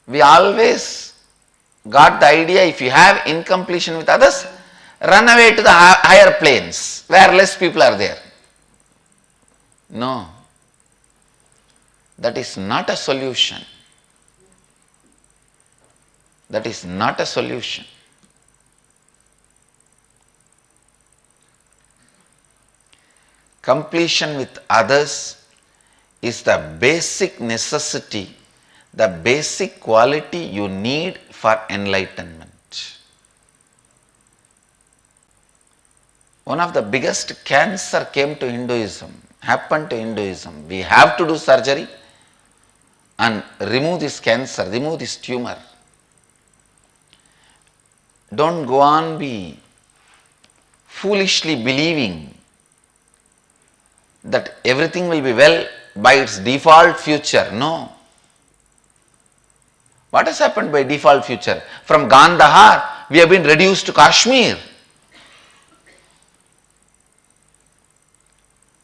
we always got the idea, if you have incompletion with others, run away to the higher planes where less people are there. No, that is not a solution. That is not a solution. Completion with others is the basic necessity, the basic quality you need for enlightenment. One of the biggest cancer happened to Hinduism. We have to do surgery and remove this cancer, remove this tumor. Don't go on be foolishly believing that everything will be well by its default future. No. What has happened by default future? From Gandhar, we have been reduced to Kashmir.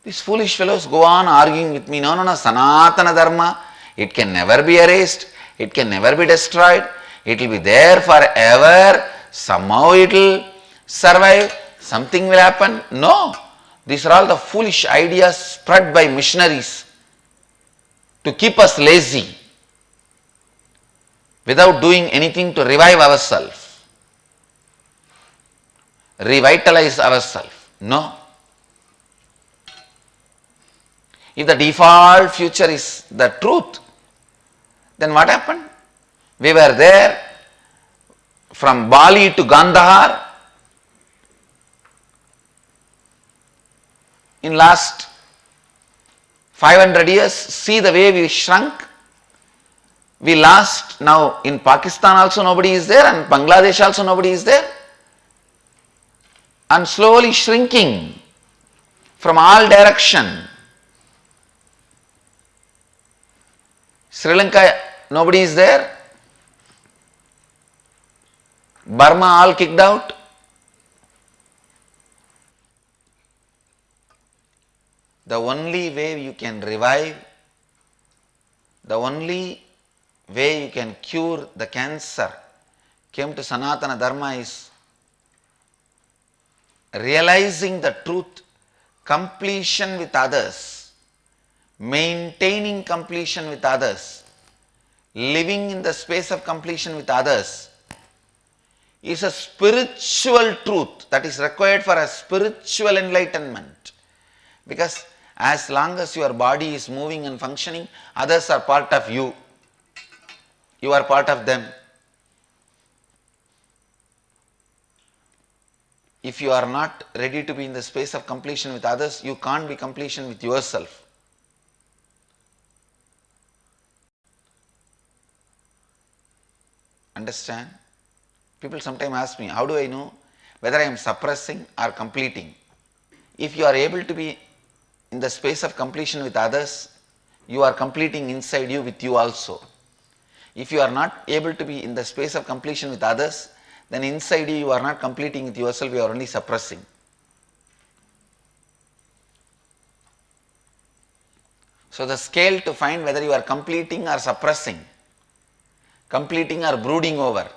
These foolish fellows go on arguing with me. No, Sanatana Dharma, it can never be erased, it can never be destroyed, it will be there forever, somehow it will survive, something will happen. No, these are all the foolish ideas spread by missionaries to keep us lazy without doing anything to revive ourselves, revitalize ourselves. No. If the default future is the truth, then what happened? We were there from Bali to Gandhar in last 500 years. See the way we shrunk. We lost. Now in Pakistan also nobody is there, and Bangladesh also nobody is there, and slowly shrinking from all direction. Sri Lanka, nobody is there. Burma, all kicked out. The only way you can revive, the only way you can cure the cancer came to Sanatana Dharma is realizing the truth, completion with others, maintaining completion with others, living in the space of completion with others is a spiritual truth that is required for a spiritual enlightenment. Because as long as your body is moving and functioning, others are part of you. You are part of them. If you are not ready to be in the space of completion with others, you can't be completion with yourself. Understand? People sometimes ask me, how do I know whether I am suppressing or completing? If you are able to be in the space of completion with others, you are completing inside you with you also. If you are not able to be in the space of completion with others, then inside you are not completing with yourself, you are only suppressing. So the scale to find whether you are completing or suppressing, completing or brooding over,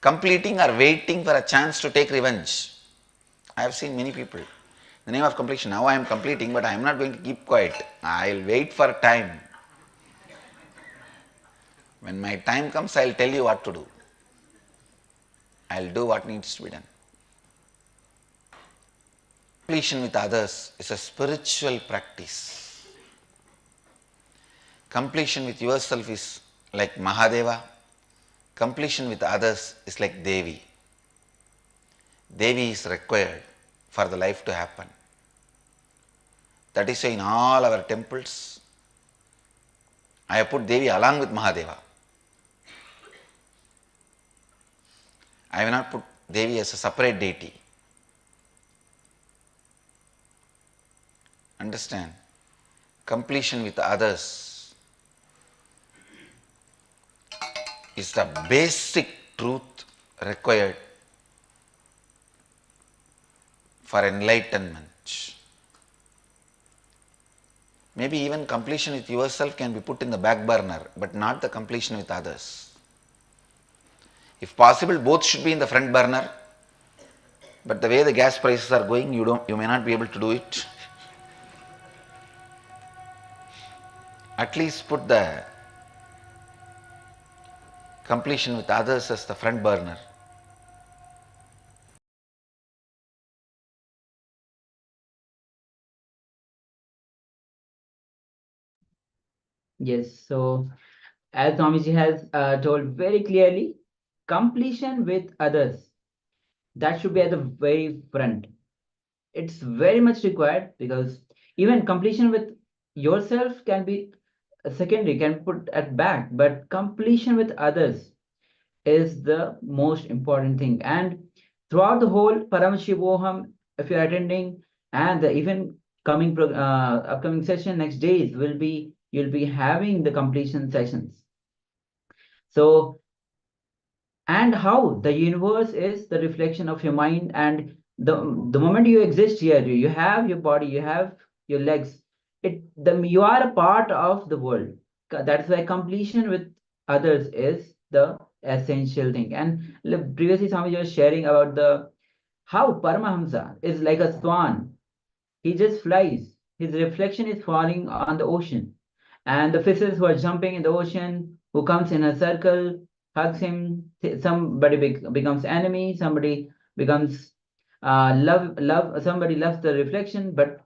completing or waiting for a chance to take revenge. I have seen many people. In the name of completion, now I am completing, but I am not going to keep quiet. I will wait for time. When my time comes, I will tell you what to do. I will do what needs to be done. Completion with others is a spiritual practice. Completion with yourself is like Mahadeva. Completion with others is like Devi. Devi is required for the life to happen. That is why in all our temples, I have put Devi along with Mahadeva. I have not put Devi as a separate deity. Understand? Completion with others is the basic truth required for enlightenment. Maybe even completion with yourself can be put in the back burner, but not the completion with others. If possible, both should be in the front burner, but the way the gas prices are going, you may not be able to do it. At least put the completion with others as the front burner. Yes, so as Swamiji has told very clearly, completion with others, that should be at the very front. It's very much required, because even completion with yourself can be secondary, can put at back, but completion with others is the most important thing. And throughout the whole Paramashivoham, if you're attending, and the even upcoming session next days will be, you'll be having the completion sessions. So, and how the universe is the reflection of your mind, and the moment you exist here, you have your body, you have your legs. You are a part of the world. That's why completion with others is the essential thing. And previously, Swamiji was sharing about how Paramahamsa is like a swan. He just flies. His reflection is falling on the ocean. And the fishes who are jumping in the ocean, who comes in a circle, hugs him. Somebody becomes enemy. Somebody becomes love. Somebody loves the reflection. But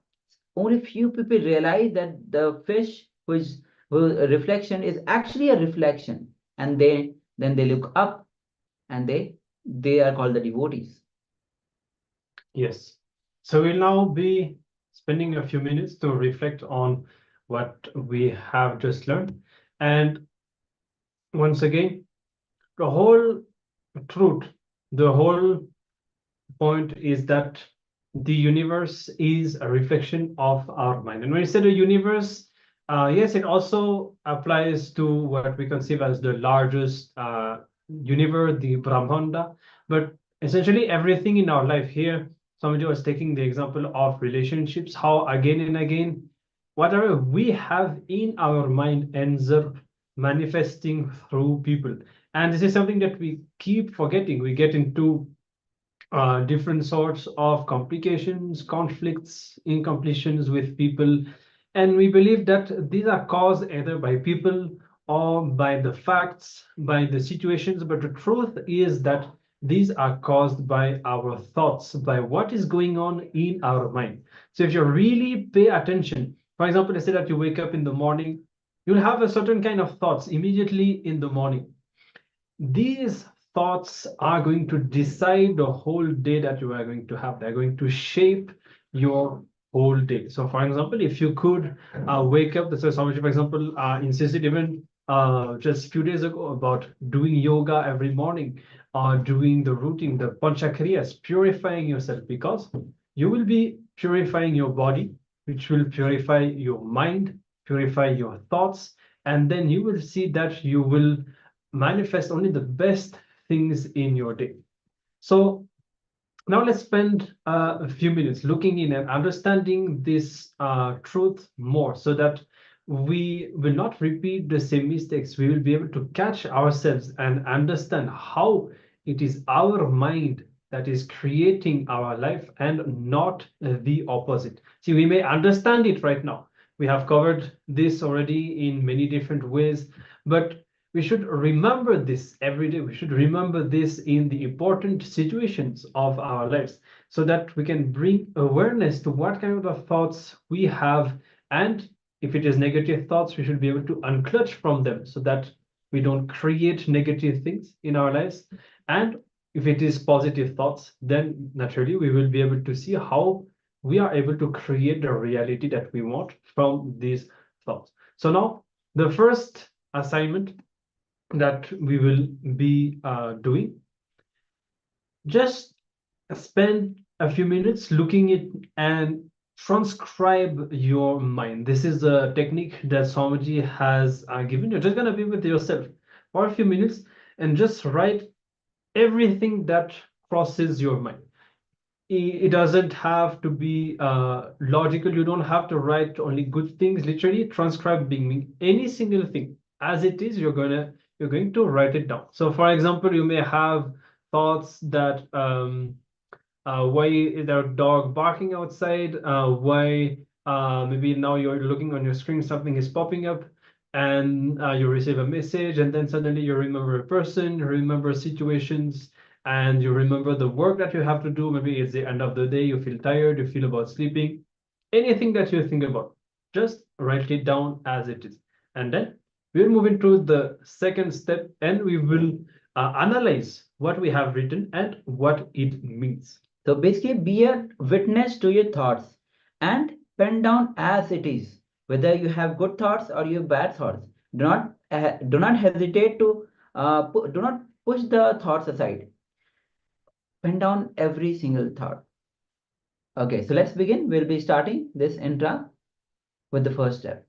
only few people realize that the fish whose reflection is actually a reflection, and then they look up, and they are called the devotees. Yes. So we'll now be spending a few minutes to reflect on what we have just learned. And once again, the whole truth, the whole point is that the universe is a reflection of our mind. And when you say the universe, yes, it also applies to what we conceive as the largest universe, the Brahmanda. But essentially, everything in our life here, somebody was taking the example of relationships, how again and again, whatever we have in our mind ends up manifesting through people. And this is something that we keep forgetting. We get into different sorts of complications, conflicts, incompletions with people. And we believe that these are caused either by people or by the facts, by the situations. But the truth is that these are caused by our thoughts, by what is going on in our mind. So if you really pay attention, for example, let's say that you wake up in the morning, you'll have a certain kind of thoughts immediately in the morning. These thoughts are going to decide the whole day that you are going to have. They're going to shape your whole day. So for example, if you could wake up, so Swamiji, for example, insisted even just a few days ago about doing yoga every morning, or doing the routine, the panchakriyas, purifying yourself, because you will be purifying your body, which will purify your mind, purify your thoughts, and then you will see that you will manifest only the best things in your day. So now let's spend a few minutes looking in and understanding this truth more, so that we will not repeat the same mistakes. We will be able to catch ourselves and understand how it is our mind that is creating our life and not the opposite. See, we may understand it right now. We have covered this already in many different ways, but we should remember this every day. We should remember this in the important situations of our lives, so that we can bring awareness to what kind of thoughts we have. And if it is negative thoughts, we should be able to unclutch from them, so that we don't create negative things in our lives. And if it is positive thoughts, then naturally we will be able to see how we are able to create the reality that we want from these thoughts. So now the first assignment that we will be doing, just spend a few minutes looking at and transcribe your mind. This is a technique that Swamiji has given. You're just going to be with yourself for a few minutes and just write everything that crosses your mind. It doesn't have to be logical. You don't have to write only good things. Literally transcribe being any single thing as it is. You're going to write it down. So for example, you may have thoughts that why is there a dog barking outside? Why maybe now you're looking on your screen, something is popping up, and you receive a message, and then suddenly you remember a person, you remember situations, and you remember the work that you have to do. Maybe it's the end of the day, you feel tired, you feel about sleeping. Anything that you think about, just write it down as it is. And then we'll move into the second step, and we will analyze what we have written and what it means. So basically, be a witness to your thoughts and pen down as it is, whether you have good thoughts or you have bad thoughts. Do not hesitate to do not push the thoughts aside. Pen down every single thought. Okay, so let's begin. We'll be starting this intra with the first step.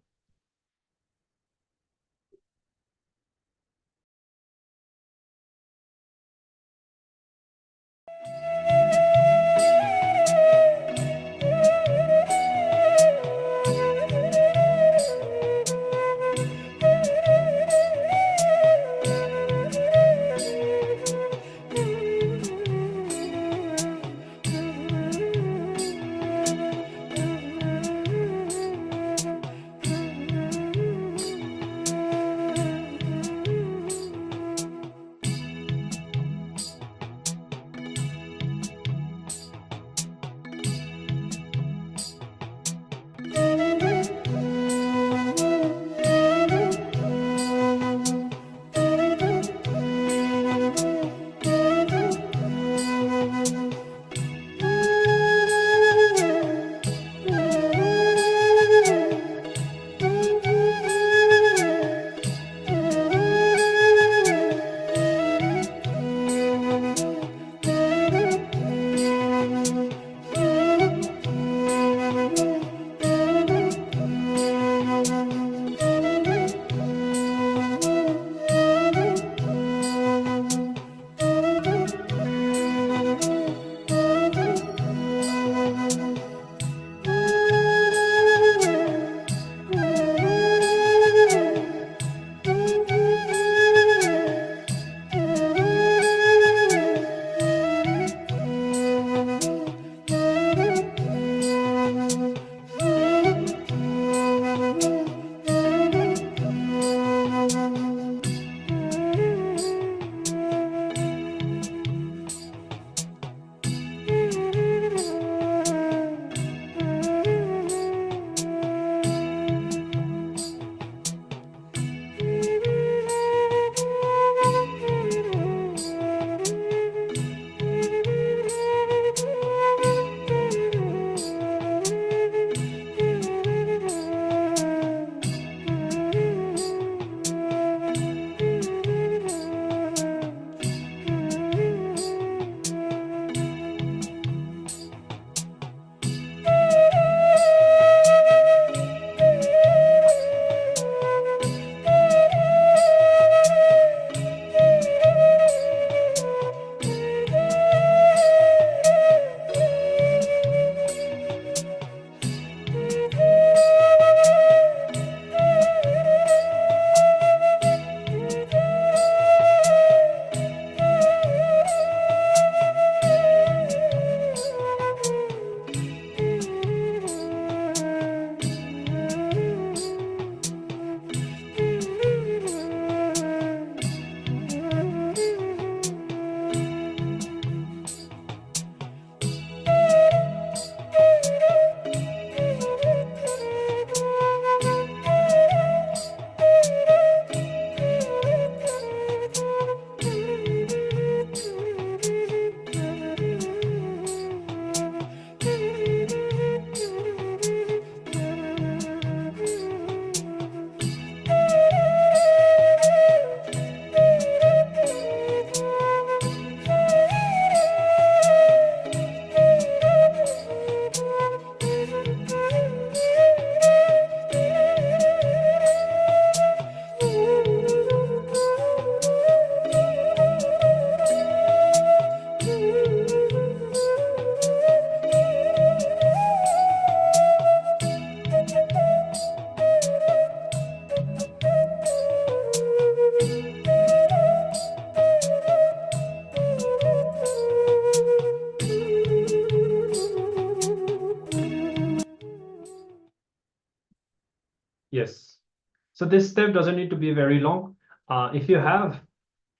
So this step doesn't need to be very long. If you have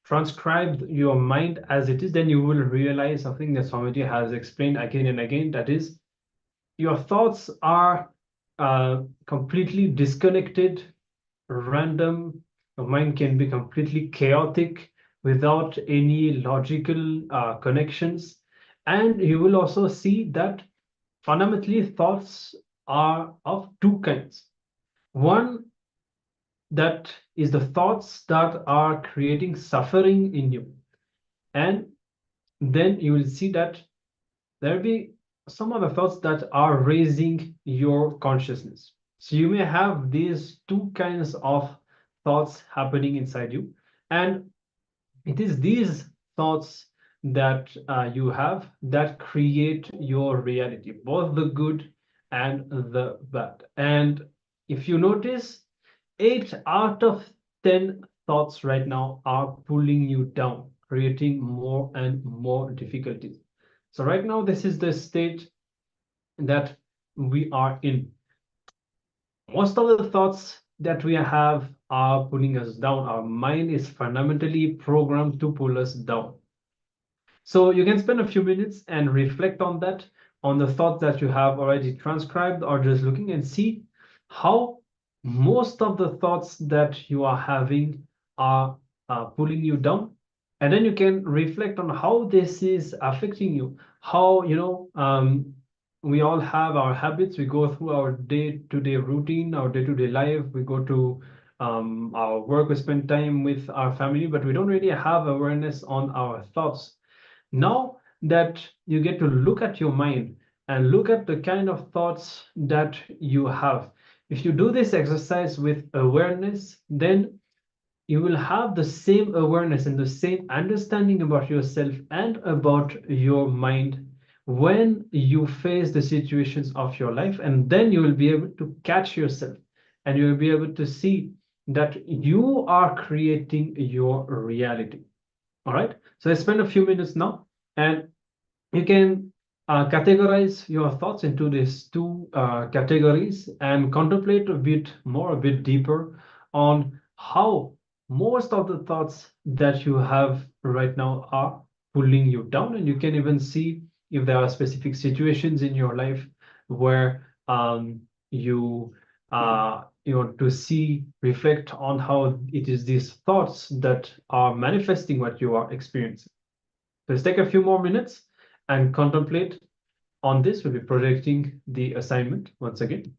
transcribed your mind as it is, then you will realize something that Swamiji has explained again and again, that is, your thoughts are completely disconnected, random. Your mind can be completely chaotic without any logical connections. And you will also see that fundamentally thoughts are of two kinds. One, that is the thoughts that are creating suffering in you. And then you will see that there will be some other thoughts that are raising your consciousness. So you may have these two kinds of thoughts happening inside you. And it is these thoughts that you have that create your reality, both the good and the bad. And if you notice, 8 out of 10 thoughts right now are pulling you down, creating more and more difficulties. So right now, this is the state that we are in. Most of the thoughts that we have are pulling us down. Our mind is fundamentally programmed to pull us down. So you can spend a few minutes and reflect on that, on the thoughts that you have already transcribed, or just looking and see how most of the thoughts that you are having are pulling you down. And then you can reflect on how this is affecting you. How, we all have our habits. We go through our day-to-day routine, our day-to-day life. We go to our work, we spend time with our family, but we don't really have awareness on our thoughts. Now that you get to look at your mind and look at the kind of thoughts that you have, if you do this exercise with awareness, then you will have the same awareness and the same understanding about yourself and about your mind when you face the situations of your life. And then you will be able to catch yourself and you will be able to see that you are creating your reality. All right. So I spend a few minutes now, and you can categorize your thoughts into these two categories and contemplate a bit more, a bit deeper on how most of the thoughts that you have right now are pulling you down. And you can even see if there are specific situations in your life where you want to see, reflect on how it is these thoughts that are manifesting what you are experiencing. So let's take a few more minutes and contemplate on this. We'll be projecting the assignment once again.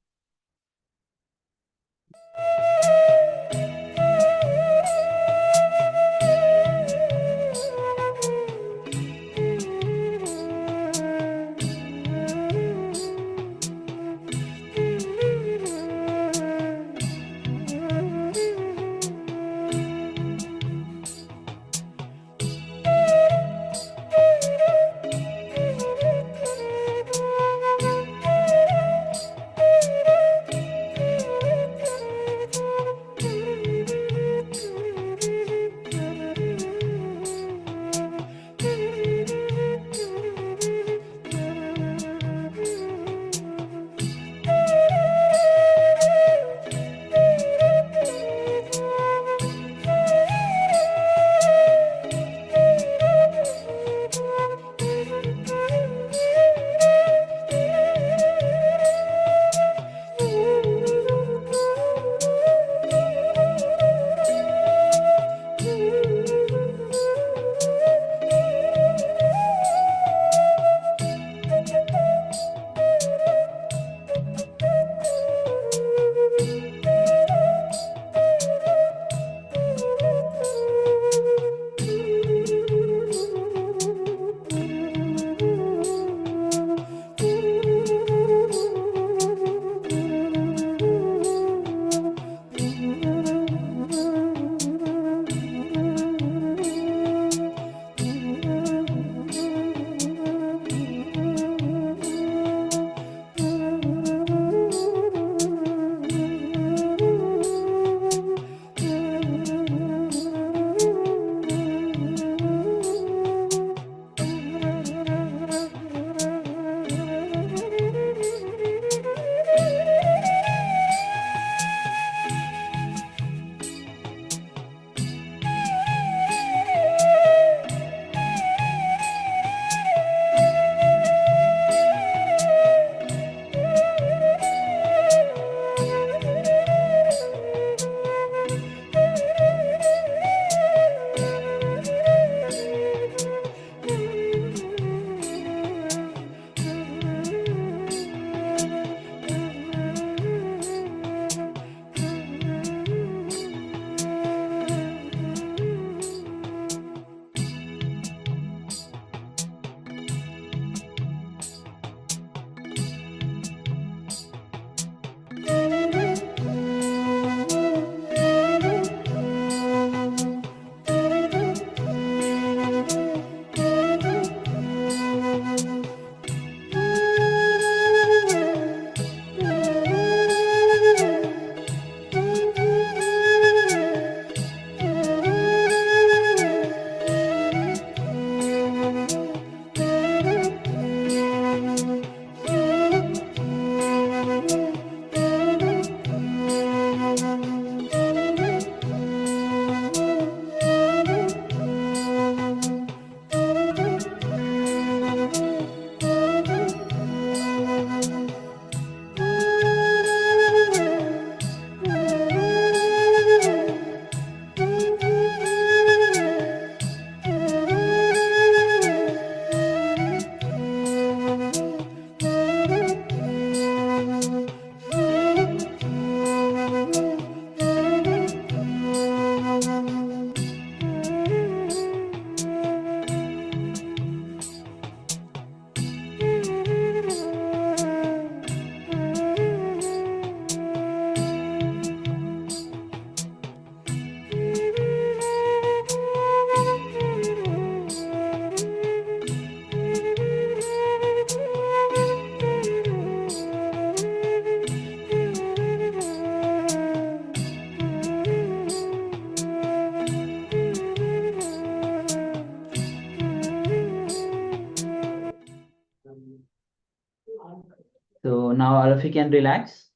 So now all of you can relax.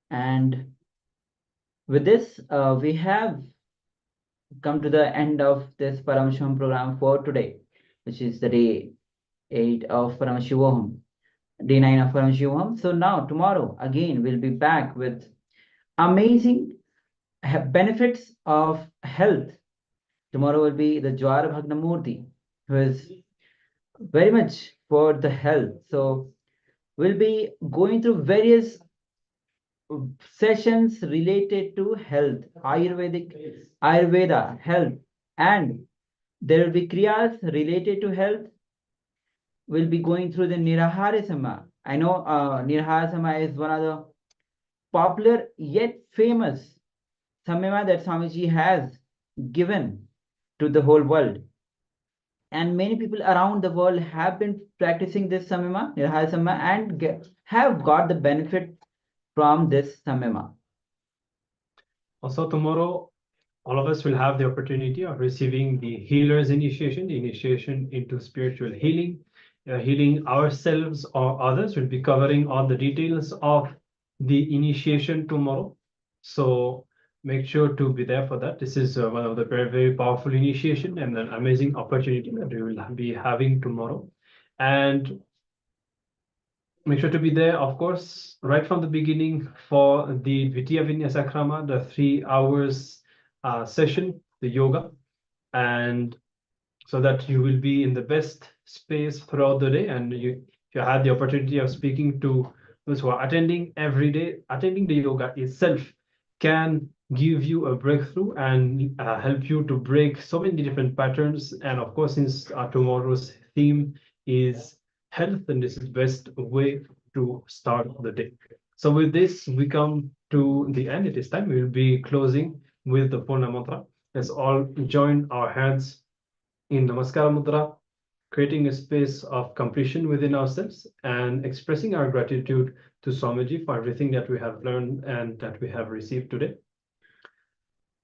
And with this, we have come to the end of this Paramashivoham program for today, which is the day 8 of Paramashivoham, day 9 of Paramashivoham. So now tomorrow again we'll be back with amazing benefits of health. Tomorrow will be the Jwar Bhagna Murthy, who is very much for the health. So we'll be going through various sessions related to health, Ayurveda, health, and there will be kriyas related to health. We'll be going through the Nirahara Sama. I know Nirahara Sama is one of the popular yet famous samyama that Swamiji has given to the whole world. And many people around the world have been practicing this samyama, Nirahara Sama, and have got the benefit from this samyama. Also tomorrow, all of us will have the opportunity of receiving the healer's initiation, the initiation into spiritual healing, healing ourselves or others. We'll be covering all the details of the initiation tomorrow. So make sure to be there for that. This is one of the very, very powerful initiation and an amazing opportunity that we will be having tomorrow. And make sure to be there, of course, right from the beginning for the Dvitiya Vinyasa Krama, the 3 hours session, the yoga, and so that you will be in the best space throughout the day. And you had the opportunity of speaking to those who are attending every day. Attending the yoga itself can give you a breakthrough and help you to break so many different patterns. And of course, since tomorrow's theme is health, and this is the best way to start the day. So with this, we come to the end. It is time. We will be closing with the Purna Mantra. Let's all join our hands in Namaskara Mudra, creating a space of completion within ourselves and expressing our gratitude to Swamiji for everything that we have learned and that we have received today.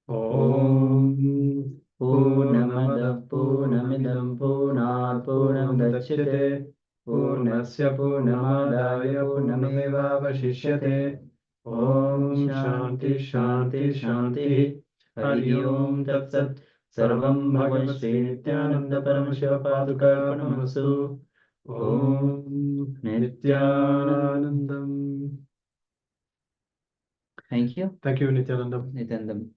Om Purnamada Purnamidam Purnat Purnamudachyate Purnasya Purnamadaya Purnamevavashishyate. Om Shanti Shanti Shanti. Hari Om Tat Sat. Sarvam Bhagavan Sri Nithyananda Paramashivapadakarpanamastu. Om Nithyanandam. Thank you. Thank you, Nithyanandam. Nityanandam.